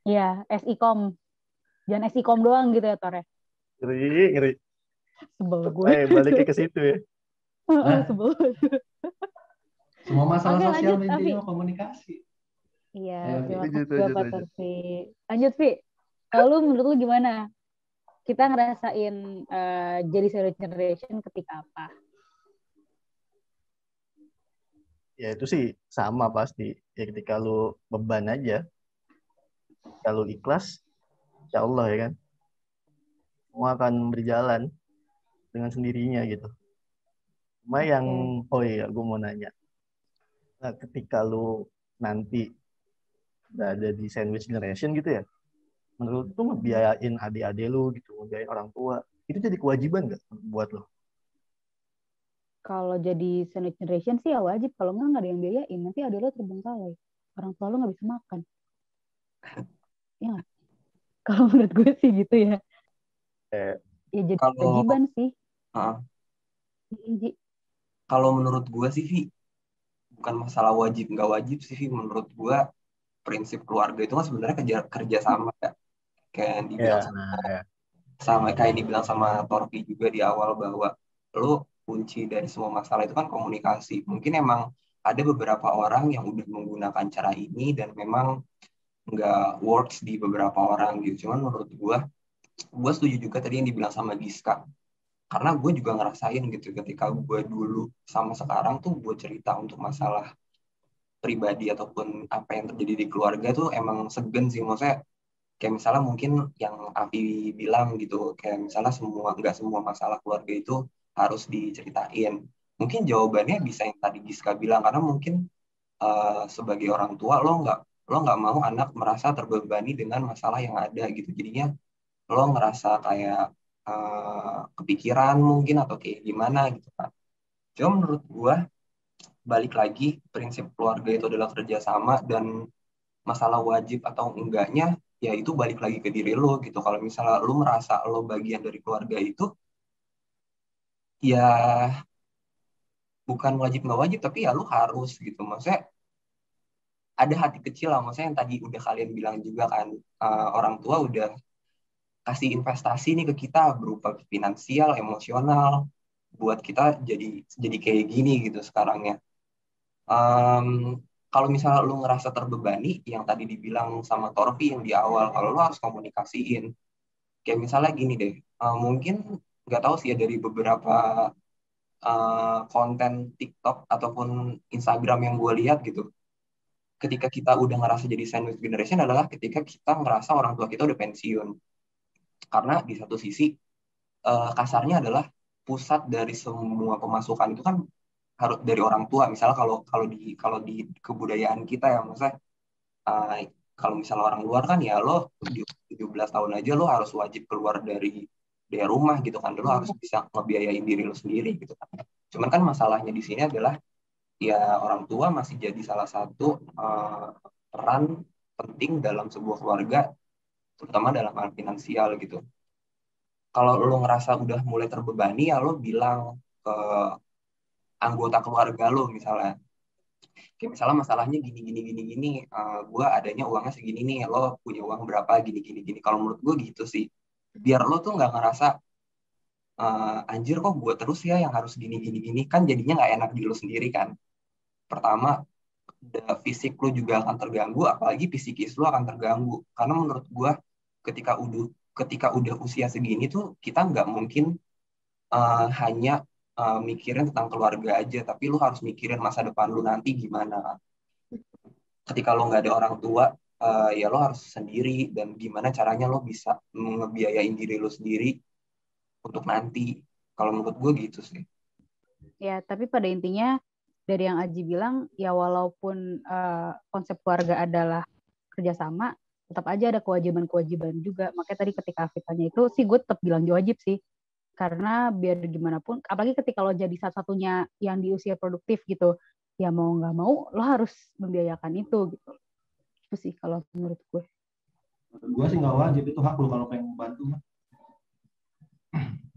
S1: Iya, SIKOM. Jangan SIKOM doang gitu ya Tore.
S4: Ngeri.
S1: Sebel gue.
S4: Baliknya ke situ ya.
S1: Sebel.
S3: Semua masalah
S1: Oke,
S3: sosial
S1: lanjut,
S3: intinya komunikasi.
S1: Iya, terima kasih
S4: Lanjut.
S1: Pak Terfi. Lanjut, Vi. Lalu menurut lu gimana? Kita ngerasain jadi Silent Generation ketika apa?
S4: Ya itu sih sama pasti. Ya ketika lu beban aja. Kalau ikhlas, insya Allah ya kan. Semua akan berjalan dengan sendirinya gitu. Cuma yang, oh iya gue mau nanya. Nah, ketika lu nanti udah ada di sandwich generation gitu ya, menurut lu ngebiayain adik-adik lu gitu, ngebiayain orang tua, itu jadi kewajiban nggak buat lo?
S1: Kalau jadi Silent Generation sih ya wajib. Kalau nggak ada yang biayain. Nanti adik lo terbengkalai. Orang tua lo nggak bisa makan. Ya, kalau menurut gue sih gitu ya. Ya jadi kewajiban sih.
S2: Kalau menurut gue sih, Vi, bukan masalah wajib nggak wajib sih, Vi. Menurut gue prinsip keluarga itu kan sebenarnya kerja sama ya. Kayak yang dibilang kayak yang dibilang sama Torfi juga di awal bahwa lo kunci dari semua masalah itu kan komunikasi. Mungkin emang ada beberapa orang yang udah menggunakan cara ini dan memang nggak works di beberapa orang gitu. Cuman menurut gue setuju juga tadi yang dibilang sama Giska. Karena gue juga ngerasain gitu ketika gue dulu sama sekarang tuh gue cerita untuk masalah pribadi ataupun apa yang terjadi di keluarga tuh emang segan sih. Maksudnya kayak misalnya mungkin yang Afi bilang gitu, kayak misalnya nggak semua masalah keluarga itu harus diceritain. Mungkin jawabannya bisa yang tadi Giska bilang, karena mungkin sebagai orang tua lo nggak mau anak merasa terbebani dengan masalah yang ada gitu. Jadinya lo ngerasa kayak kepikiran mungkin atau kayak gimana gitu kan. Cuma menurut gue balik lagi prinsip keluarga itu adalah kerjasama dan masalah wajib atau enggaknya ya itu balik lagi ke diri lo gitu. Kalau misalnya lo merasa lo bagian dari keluarga itu ya bukan wajib nggak wajib tapi ya lo harus gitu. Maksudnya ada hati kecil lah, maksudnya yang tadi udah kalian bilang juga kan, orang tua udah kasih investasi nih ke kita berupa finansial, emosional, buat kita jadi kayak gini gitu sekarang ya. Um, Kalau misalnya lu ngerasa terbebani, yang tadi dibilang sama Torfi yang di awal, kalau lu harus komunikasiin. Kayak misalnya gini deh, mungkin nggak tahu sih ya dari beberapa konten TikTok ataupun Instagram yang gue lihat gitu. Ketika kita udah ngerasa jadi sandwich generation adalah ketika kita ngerasa orang tua kita udah pensiun. Karena di satu sisi kasarnya adalah pusat dari semua pemasukan itu kan harus dari orang tua. Misalnya kalau di kebudayaan kita ya, maksudnya uh, kalau misalnya orang luar kan ya lo 17 tahun aja lo harus wajib keluar dari rumah gitu kan. Lo harus bisa ngebiayain diri lo sendiri gitu kan. Cuman kan masalahnya di sini adalah ya orang tua masih jadi salah satu peran penting dalam sebuah keluarga, terutama dalam hal finansial gitu. Kalau lo ngerasa udah mulai terbebani ya lo bilang ke anggota keluarga lo misalnya. Kayak misalnya masalahnya gini, gue adanya uangnya segini nih, lo punya uang berapa gini. Kalau menurut gue gitu sih, biar lo tuh nggak ngerasa anjir kok gue terus ya yang harus gini, kan jadinya nggak enak di lo sendiri kan. Pertama, fisik lo juga akan terganggu, apalagi psikis lo akan terganggu. Karena menurut gue ketika udah usia segini tuh kita nggak mungkin hanya mikirin tentang keluarga aja, tapi lu harus mikirin masa depan lu nanti gimana. Ketika lo nggak ada orang tua, ya lo harus sendiri dan gimana caranya lo bisa ngebiayain diri lo sendiri untuk nanti. Kalau menurut gue gitu sih.
S1: Ya, tapi pada intinya dari yang Aji bilang, ya walaupun konsep keluarga adalah kerjasama, tetap aja ada kewajiban-kewajiban juga. Makanya tadi ketika Afif tanya itu sih gue tetap bilang wajib sih. Karena biar gimana pun, apalagi ketika lo jadi satu-satunya yang di usia produktif gitu, ya mau nggak mau lo harus membiayakan itu gitu. Itu sih kalau menurut gue.
S3: Gue sih nggak wajib, itu hak lu kalau pengen bantu mah.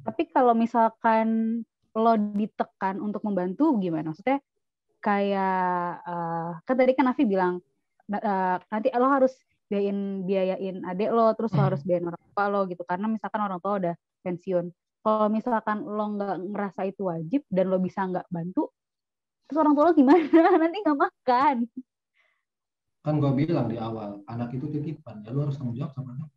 S1: Tapi kalau misalkan lo ditekan untuk membantu gimana? Maksudnya kayak kan tadi kan Afi bilang nanti lo harus biayain adik lo, terus lo harus biayain orang tua lo gitu, karena misalkan orang tua udah pensiun. Kalau misalkan lo nggak ngerasa itu wajib dan lo bisa nggak bantu, terus orang tua lo gimana? Nanti nggak makan.
S3: Kan gue bilang di awal, anak itu titipan, ya lu harus tanggung jawab sama anak.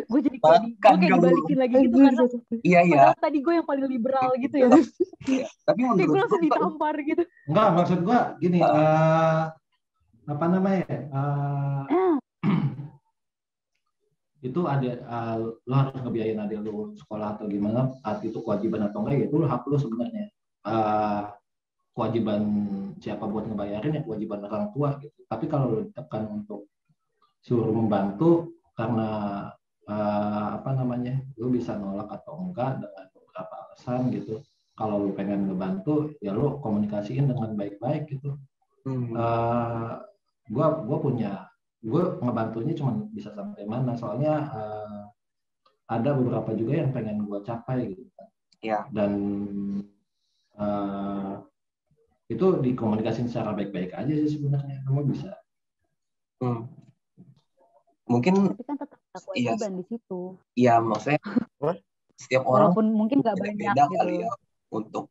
S1: Gue jadi gue kayak dibalikin lagi gitu karena
S2: iya.
S1: Padahal tadi gue yang paling liberal gitu ya.
S2: Iya. Tapi
S1: kayak gue langsung ditampar gitu.
S3: Enggak, maksud gue gini, apa namanya? Itu ada lo harus ngebiayain adik lo sekolah atau gimana, itu kewajiban atau enggak, ya itu hak lo sebenarnya. Kewajiban siapa buat ngebayarin ya kewajiban orang tua gitu. Tapi kalau lo ditekan untuk suruh membantu karena apa namanya, lo bisa nolak atau enggak dengan beberapa alasan gitu. Kalau lo pengen ngebantu ya lo komunikasiin dengan baik-baik gitu. Gue ngebantunya cuma bisa sampai mana, soalnya ada beberapa juga yang pengen gue capai gitu kan.
S2: Iya.
S3: Dan itu dikomunikasiin secara baik-baik aja sih sebenarnya, kamu bisa.
S2: Mungkin
S1: tapi kan tetap ada kewajiban di situ.
S2: Iya, maksudnya setiap orang
S1: walaupun mungkin nggak banyak
S2: beda
S1: gitu
S2: kali ya untuk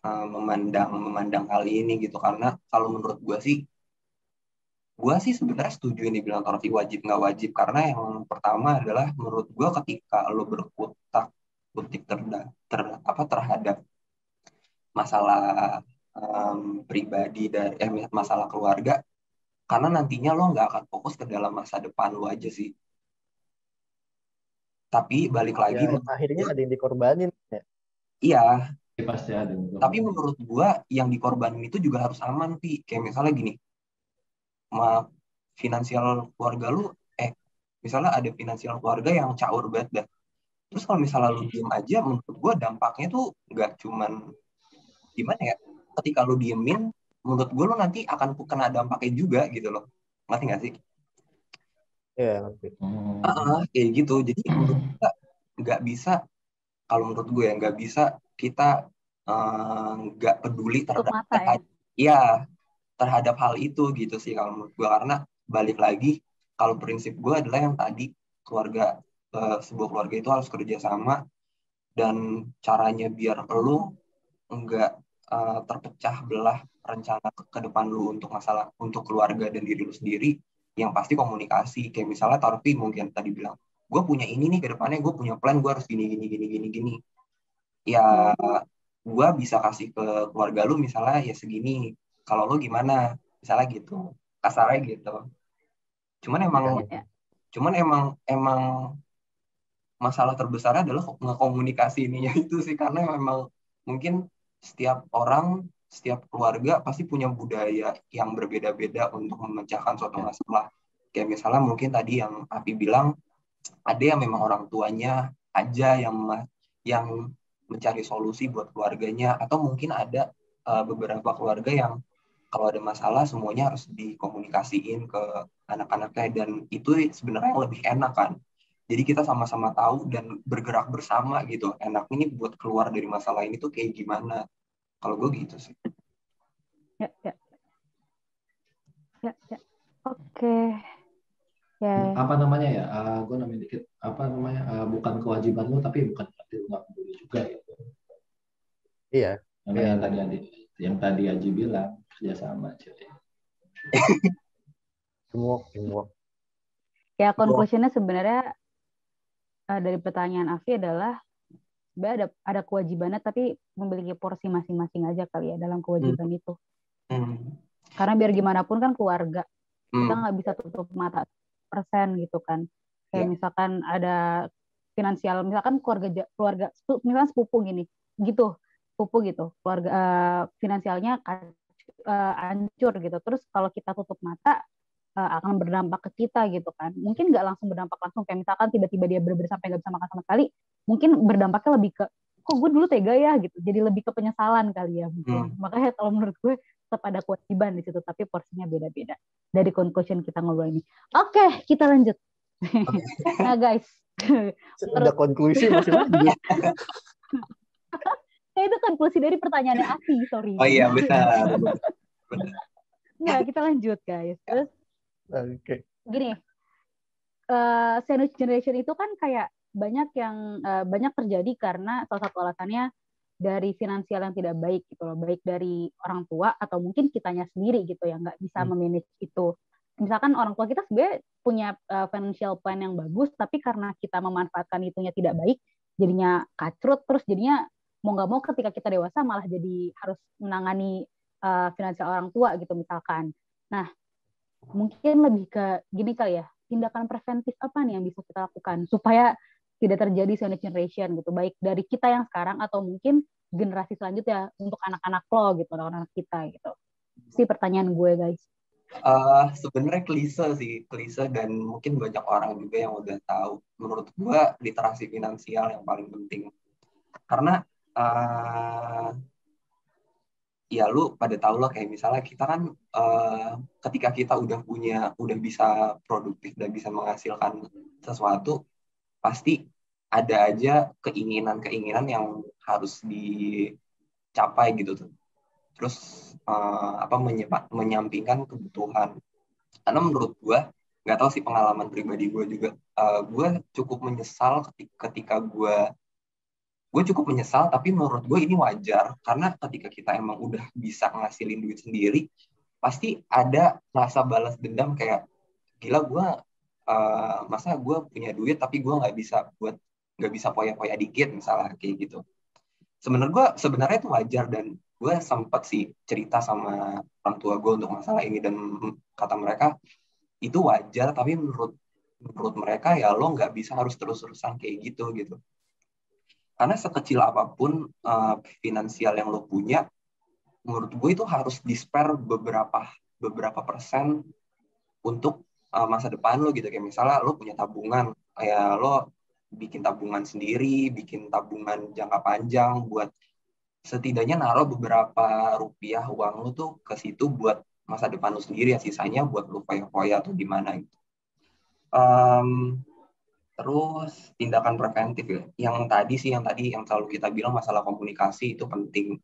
S2: memandang hal ini gitu. Karena kalau menurut gue sih sebenarnya setuju ini bilang Torfi wajib nggak wajib, karena yang pertama adalah menurut gue ketika lo berkutat terhadap masalah pribadi dari masalah keluarga, karena nantinya lo nggak akan fokus ke dalam masa depan lo aja sih. Tapi balik lagi
S4: ya, akhirnya ada yang dikorbanin ya.
S2: Iya.
S3: Ya, pasti ada.
S2: Tapi menurut gua yang dikorbanin itu juga harus aman, Pi. Kayak misalnya gini, finansial keluarga lu, misalnya ada finansial keluarga yang caur banget dah. Terus kalau misalnya lu diem aja, menurut gua dampaknya tuh nggak cuman gimana ya? Ketika lu diemin, menurut gua lu nanti akan kena dampaknya juga gitu loh. Ngerti nggak sih?
S4: Iya, ngerti.
S2: Kayak gitu. Jadi menurut gua nggak bisa, kalau menurut gue ya nggak bisa kita nggak peduli terhadap hal itu gitu sih kalau menurut gue. Karena balik lagi, kalau prinsip gue adalah yang tadi, keluarga, sebuah keluarga itu harus kerjasama, dan caranya biar lu nggak terpecah belah rencana ke depan lu untuk keluarga dan diri lu sendiri, yang pasti komunikasi. Kayak misalnya Tarfi mungkin tadi bilang, gue punya ini nih ke depannya, gue punya plan, gue harus gini. Ya, gue bisa kasih ke keluarga lu misalnya ya segini. Kalau lu gimana? Misalnya gitu. Kasarnya gitu. Cuman emang masalah terbesarnya adalah ngekomunikasi ininya itu sih, karena memang mungkin setiap orang, setiap keluarga pasti punya budaya yang berbeda-beda untuk memecahkan suatu masalah. Kayak misalnya mungkin tadi yang Api bilang, ada yang memang orang tuanya aja yang mencari solusi buat keluarganya, atau mungkin ada beberapa keluarga yang kalau ada masalah semuanya harus dikomunikasiin ke anak-anaknya, dan itu sebenarnya yang lebih enak kan. Jadi kita sama-sama tahu dan bergerak bersama gitu. Enak ini buat keluar dari masalah ini tuh kayak gimana. Kalau gue gitu sih.
S1: Ya. Oke. Ya.
S3: Apa namanya ya? Gue namanya dikit. Apa namanya? Bukan kewajiban lu, tapi bukan berarti lu nggak peduli juga gitu.
S4: Iya.
S3: Yang tadi Aji bilang kerjasama aja.
S4: Semua.
S1: Ya, conclusion-nya sebenarnya dari pertanyaan Afi adalah sebenarnya ada kewajibannya, tapi memiliki porsi masing-masing aja kali ya dalam kewajiban itu. Karena biar gimana pun kan keluarga, kita nggak bisa tutup mata persen gitu kan. Kayak misalkan ada finansial, misalkan keluarga misalkan sepupu gini, gitu. sepupu gitu, keluarga finansialnya hancur gitu. Terus kalau kita tutup mata akan berdampak ke kita gitu kan. Mungkin nggak langsung berdampak langsung, kayak misalkan tiba-tiba dia bener-bener sampai nggak bisa makan sama sekali, mungkin berdampaknya lebih ke kok gue dulu tega ya gitu. Jadi lebih ke penyesalan kali ya mungkin. Makanya kalau menurut gue tetap ada kewajiban di situ, tapi porsinya beda-beda. Dari conclusion kita ngobrol ini. Oke, kita lanjut. Nah guys,
S4: Udah konklusi masih lanjut.
S1: itu konklusi dari pertanyaannya Afi, sorry.
S2: Oh iya, benar.
S1: Nah, kita lanjut guys. Terus
S4: Oke.
S1: gini, sandwich generation itu kan kayak banyak terjadi karena salah satu alasannya dari finansial yang tidak baik gitu loh, baik dari orang tua atau mungkin kitanya sendiri gitu yang nggak bisa memanage itu. Misalkan orang tua kita sebenarnya punya financial plan yang bagus, tapi karena kita memanfaatkan itunya tidak baik, jadinya kacrut, terus jadinya mau nggak mau ketika kita dewasa malah jadi harus menangani finansial orang tua gitu misalkan. Nah, mungkin lebih ke gini kali ya, tindakan preventif apa nih yang bisa kita lakukan supaya tidak terjadi sandwich generation gitu, baik dari kita yang sekarang atau mungkin generasi selanjutnya untuk anak-anak lo gitu, anak-anak kita gitu. Sih pertanyaan gue guys.
S2: Sebenarnya klise dan mungkin banyak orang juga yang udah tahu. Menurut gue literasi finansial yang paling penting, karena ya lu pada tahu loh, kayak misalnya kita kan ketika kita udah bisa produktif dan bisa menghasilkan sesuatu, pasti ada aja keinginan yang harus dicapai gitu tuh. Terus menyampingkan kebutuhan. Karena menurut gue, nggak tahu sih, pengalaman pribadi gue juga, gue cukup menyesal ketika gue cukup menyesal, tapi menurut gue ini wajar, karena ketika kita emang udah bisa ngasilin duit sendiri, pasti ada rasa balas dendam kayak, gila gue, masa gue punya duit tapi gue nggak bisa poya-poya dikit misalnya kayak gitu. Sebenarnya itu wajar, dan gue sempat sih cerita sama orang tua gue untuk masalah ini, dan kata mereka itu wajar, tapi menurut mereka ya lo nggak bisa harus terus-terusan kayak gitu. Karena sekecil apapun finansial yang lo punya, menurut gue itu harus di-spare beberapa persen untuk masa depan lo gitu. Kayak misalnya lo punya tabungan, ya lo bikin tabungan sendiri, bikin tabungan jangka panjang buat setidaknya naruh beberapa rupiah uang lo tuh ke situ buat masa depan lo sendiri, ya sisanya buat lo foya-foya atau gimana gitu. Terus tindakan preventif ya, yang tadi yang selalu kita bilang masalah komunikasi itu penting.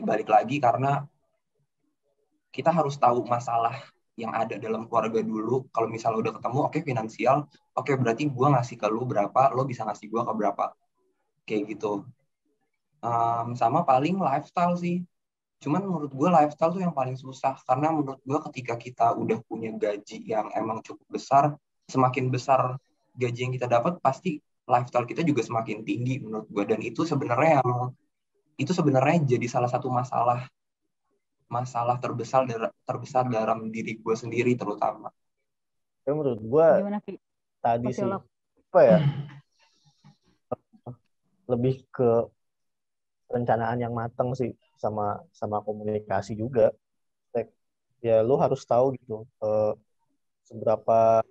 S2: Balik lagi, karena kita harus tahu masalah yang ada dalam keluarga dulu. Kalau misalnya udah ketemu, oke, finansial, oke, berarti gue ngasih ke lu berapa, lo bisa ngasih gue ke berapa, kayak gitu. Sama paling lifestyle sih. Cuman menurut gue lifestyle tuh yang paling susah, karena menurut gue ketika kita udah punya gaji yang emang cukup besar, semakin besar gaji yang kita dapat, pasti lifestyle kita juga semakin tinggi menurut gue. Dan itu sebenarnya jadi salah satu masalah terbesar dalam diri gue sendiri terutama.
S4: Ya, menurut gue tadi sih apa ya, lebih ke perencanaan yang matang sih, sama komunikasi juga. Ya lu harus tahu gitu seberapa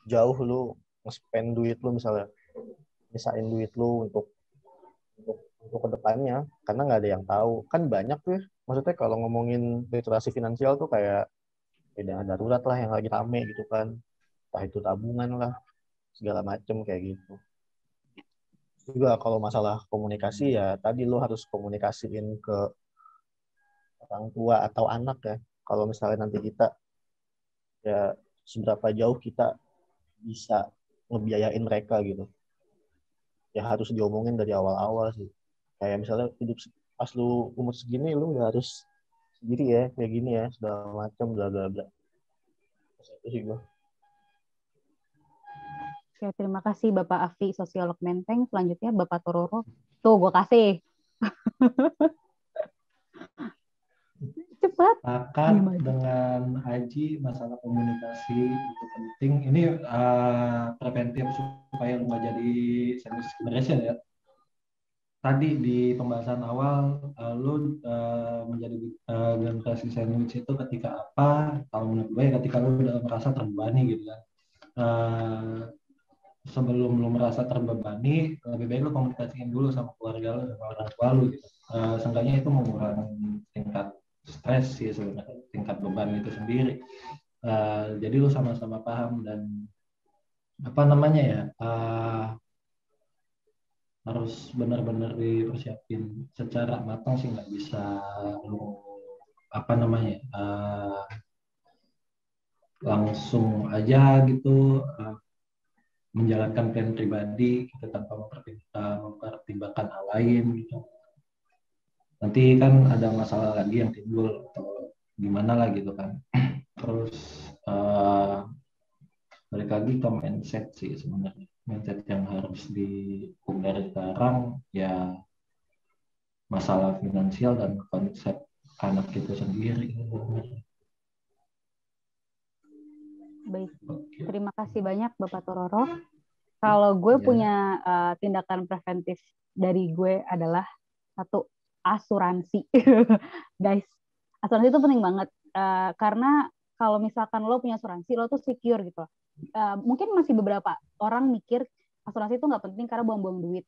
S4: jauh lu nge-spend duit lu, misalnya misain duit lu untuk kedepannya, karena nggak ada yang tahu kan. Banyak tuh ya, maksudnya kalau ngomongin literasi finansial tuh kayak dana darurat lah yang lagi rame gitu kan, entah itu tabungan lah segala macem kayak gitu. Juga kalau masalah komunikasi, ya tadi lu harus komunikasiin ke orang tua atau anak ya, kalau misalnya nanti kita, ya seberapa jauh kita bisa ngebiayain mereka gitu, ya harus diomongin dari awal-awal sih. Kayak misalnya hidup pas lu umur segini, lu nggak harus sendiri ya, kayak gini ya, segala macam bla bla bla. Itu sih gua.
S1: Oke, terima kasih Bapak Afi, sosiolog Menteng. Selanjutnya Bapak Tororo. Tuh, gue kasih. Cepat.
S3: Sepakat dengan Aji, masalah komunikasi itu penting. Ini preventif supaya nggak jadi sandwich generation ya. tadi di pembahasan awal lu menjadi generasi sandwich itu ketika apa? Kalau menurut gue ketika lu udah merasa terbebani gitu kan. Sebelum lu merasa terbebani, lebih baik lu komunikasiin dulu sama keluarga lu, sama orang tua lu gitu. Seenggaknya itu mengurangi tingkat stres sih sebenarnya, tingkat beban itu sendiri. Jadi lu sama-sama paham dan apa namanya ya, harus benar-benar dipersiapin secara matang sih, nggak bisa lu apa namanya langsung aja gitu menjalankan plan pribadi gitu tanpa mempertimbangkan hal lain gitu. Nanti kan ada masalah lagi yang timbul atau gimana lah gitu kan. Terus balik lagi ke mindset sih sebenarnya. Mindset yang harus dihukum dari sekarang ya masalah finansial dan konsep anak itu sendiri.
S1: Baik, terima kasih banyak Bapak Tororo. Kalau gue punya tindakan preventif dari gue adalah satu, asuransi. Guys, asuransi itu penting banget. Karena kalau misalkan lo punya asuransi, lo tuh secure gitu. Mungkin masih beberapa orang mikir asuransi itu nggak penting karena buang-buang duit.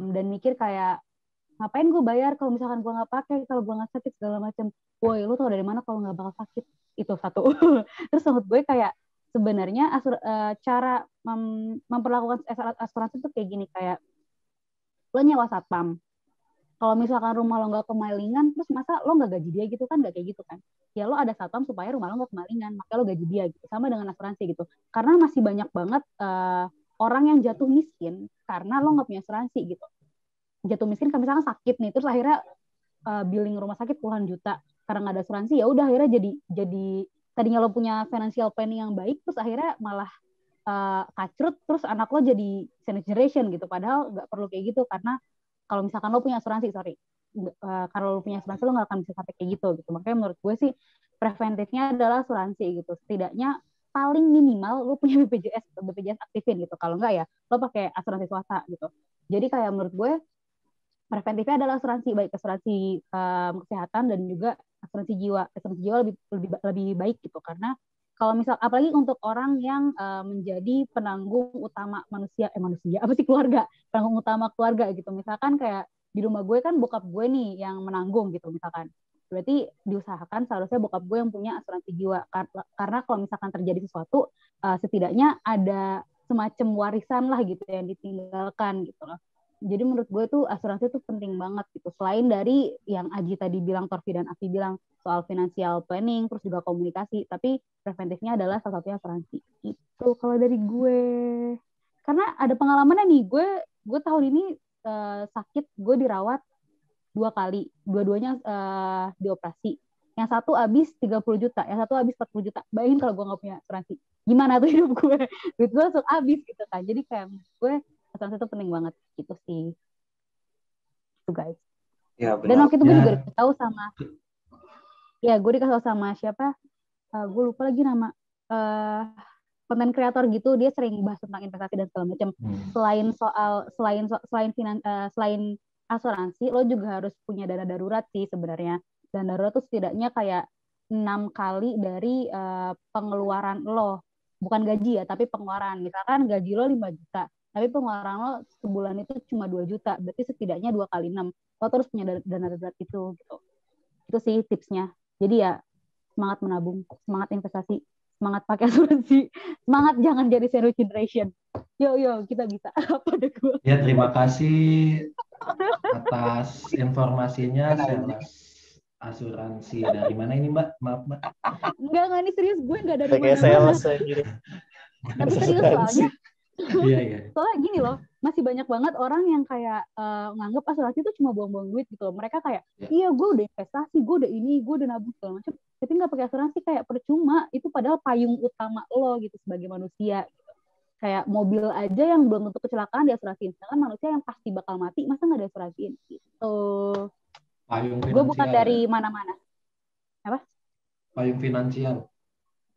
S1: Dan mikir kayak, ngapain gue bayar kalau misalkan gue nggak pakai, kalau gue nggak sakit segala macam. Woi, lo tau dari mana kalau nggak bakal sakit? Itu satu. Terus menurut gue kayak sebenarnya cara memperlakukan asuransi itu kayak gini, kayak lo nyewa satpam. Kalau misalkan rumah lo nggak kemalingan, terus masa lo nggak gaji dia gitu kan? Nggak kayak gitu kan? Ya lo ada satpam supaya rumah lo nggak kemalingan, maka lo gaji dia gitu. Sama dengan asuransi gitu. Karena masih banyak banget orang yang jatuh miskin karena lo nggak punya asuransi gitu. Jatuh miskin kan misalkan sakit nih, terus akhirnya billing rumah sakit puluhan juta karena nggak ada asuransi, ya udah akhirnya jadi tadinya lo punya financial planning yang baik, terus akhirnya malah kacrut, terus anak lo jadi sandwich generation gitu. Padahal nggak perlu kayak gitu, karena kalau misalkan lo punya asuransi, kalau lo punya asuransi lo nggak akan bisa sampai kayak gitu. Makanya menurut gue sih preventifnya adalah asuransi gitu. Setidaknya paling minimal lo punya BPJS aktifin gitu. Kalau enggak ya lo pakai asuransi swasta gitu. Jadi kayak menurut gue preventifnya adalah asuransi, baik asuransi kesehatan dan juga asuransi jiwa. Asuransi jiwa lebih baik gitu, karena kalau misal apalagi untuk orang yang menjadi penanggung utama keluarga, penanggung utama keluarga gitu. Misalkan kayak di rumah gue kan bokap gue nih yang menanggung gitu misalkan. Berarti diusahakan seharusnya bokap gue yang punya asuransi jiwa, karena kalau misalkan terjadi sesuatu setidaknya ada semacam warisan lah gitu yang ditinggalkan gitu loh. Jadi menurut gue tuh asuransi tuh penting banget gitu. Selain dari yang Aji tadi bilang, Torfi dan Afi bilang soal financial planning, terus juga komunikasi, tapi preventifnya adalah salah satunya asuransi. Itu kalau dari gue. Karena ada pengalamannya nih, gue tahun ini sakit, gue dirawat 2 kali, dua-duanya dioperasi. Yang satu habis 30 juta, yang satu habis 40 juta. Bayangin kalau gue nggak punya asuransi. Gimana tuh hidup gue? Duit gue langsung habis gitu kan. Jadi kayak gue asuransi itu penting banget gitu sih. Itu guys.
S2: Ya, benar.
S1: Dan waktu itu gue juga dikasih tahu sama siapa? Gue lupa lagi nama konten kreator gitu, dia sering bahas tentang investasi dan segala macam. Selain asuransi, lo juga harus punya dana darurat sih sebenarnya. Dana darurat tuh setidaknya kayak 6 kali dari pengeluaran lo. Bukan gaji ya, tapi pengeluaran. Misalkan gaji lo 5 juta, tapi pengeluaran lo sebulan itu cuma 2 juta. Berarti setidaknya 2 kali 6. Lo terus punya dana darurat itu gitu. Itu sih tipsnya. Jadi ya semangat menabung, semangat investasi, semangat pakai asuransi, semangat jangan jadi sandwich generation. Yo kita bisa. Apa deh gue?
S3: Ya, terima kasih atas informasinya. Asuransi dari mana ini Mbak? Maaf Mbak.
S1: Enggak ini serius, gue enggak dari
S4: Kayak sales gitu.
S1: Tapi serius soalnya.
S3: Iya.
S1: Soalnya gini loh, masih banyak banget orang yang kayak nganggap asuransi itu cuma buang-buang duit gitu loh. Mereka kayak, iya gue udah investasi, gue udah ini, gue udah nabung segala macam, tapi nggak pakai asuransi, kayak percuma. Itu padahal payung utama lo gitu sebagai manusia. Gitu. Kayak mobil aja yang belum tentu kecelakaan diasuransiin, sedangkan manusia yang pasti bakal mati, masa nggak diasuransiin gitu.
S3: Payung finansial.
S1: Gue bukan dari mana-mana. Apa?
S3: Payung finansial.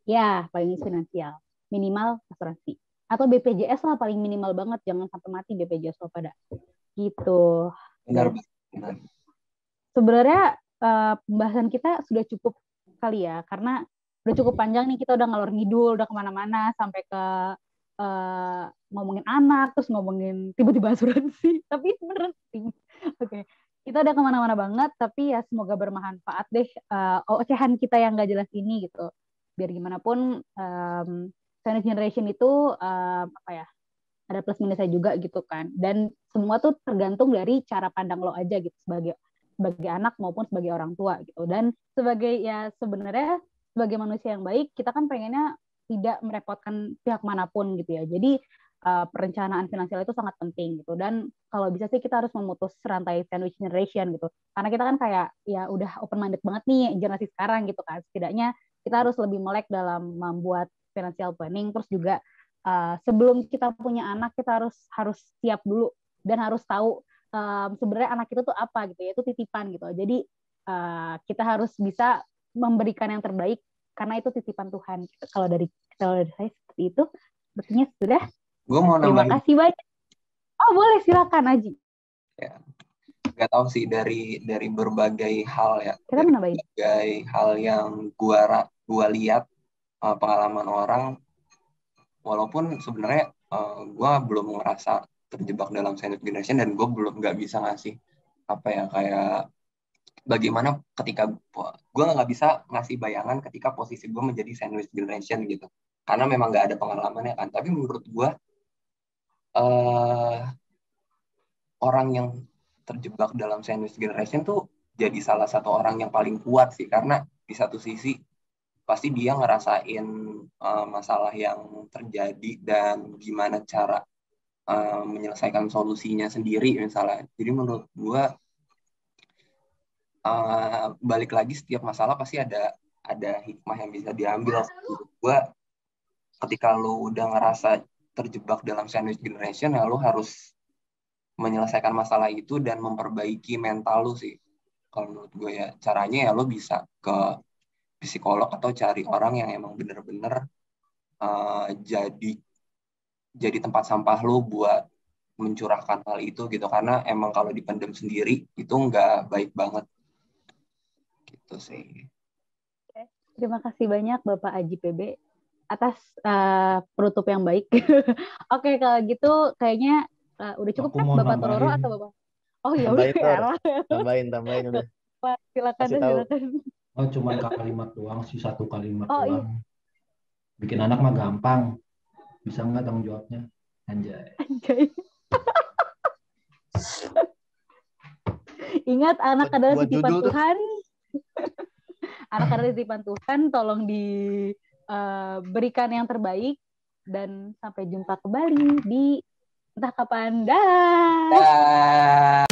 S1: Ya, payung finansial. Minimal asuransi. Atau BPJS lah paling minimal banget, jangan sampai mati BPJS lo pada. Gitu.
S2: Benar.
S1: Sebenarnya pembahasan kita sudah cukup kali ya, karena udah cukup panjang nih, kita udah ngalor ngidul, udah kemana-mana, sampai ke ngomongin anak, terus ngomongin tiba-tiba asuransi, tapi beneran penting. Oke. Kita udah kemana-mana banget, tapi ya semoga bermanfaat deh ocehan kita yang gak jelas ini gitu. Biar gimana pun Sandwich Generation itu apa ya, ada plus minusnya juga gitu kan. Dan semua tuh tergantung dari cara pandang lo aja gitu, sebagai anak maupun sebagai orang tua gitu. Dan sebagai ya sebenarnya sebagai manusia yang baik, kita kan pengennya tidak merepotkan pihak manapun gitu ya. Jadi perencanaan finansial itu sangat penting gitu. Dan kalau bisa sih kita harus memutus rantai sandwich generation gitu. Karena kita kan kayak ya udah open minded banget nih generasi sekarang gitu kan. Setidaknya kita harus lebih melek dalam membuat financial planning. Terus juga sebelum kita punya anak, kita harus siap dulu dan harus tahu sebenarnya anak itu tuh apa gitu ya. Itu titipan gitu. Jadi kita harus bisa memberikan yang terbaik karena itu titipan Tuhan. Kalau dari saya seperti itu, sepertinya sudah. Terima kasih banyak. Oh boleh, silakan Aji.
S2: Ya, nggak tahu sih dari berbagai hal ya.
S1: Kita
S2: berbagai hal yang gua lihat pengalaman orang, walaupun sebenarnya gua belum ngerasa terjebak dalam sandwich generation dan gua belum nggak bisa ngasih apa ya kayak bagaimana ketika gue nggak bisa ngasih bayangan ketika posisi gue menjadi sandwich generation gitu, karena memang nggak ada pengalamannya kan. Tapi menurut gue orang yang terjebak dalam sandwich generation tuh jadi salah satu orang yang paling kuat sih, karena di satu sisi pasti dia ngerasain masalah yang terjadi dan gimana cara menyelesaikan solusinya sendiri misalnya. Jadi menurut gue balik lagi, setiap masalah pasti ada hikmah yang bisa diambil. Gue ketika lu udah ngerasa terjebak dalam sandwich generation, ya lu harus menyelesaikan masalah itu dan memperbaiki mental lu sih. Kalau menurut gue ya caranya ya lu bisa ke psikolog atau cari orang yang emang bener-bener jadi tempat sampah lu buat mencurahkan hal itu gitu, karena emang kalau dipendam sendiri itu nggak baik banget. Gitu sih.
S1: Terima kasih banyak Bapak Aji PB atas penutup yang baik. Oke, kalau gitu kayaknya udah cukup kan Bapak Tororo atau Bapak? Oh iya udah ya.
S4: Tambahin udah.
S1: Silakan.
S3: Oh cuman kalimat doang sih, satu kalimat doang. Iya. Bikin anak mah gampang. Bisa nggak tanggung jawabnya? Anjay.
S1: Ingat, anak adalah titipan Tuhan. Anak adalah titipan Tuhan, tolong diberikan yang terbaik. Dan sampai jumpa kembali di entah kapan. Dah.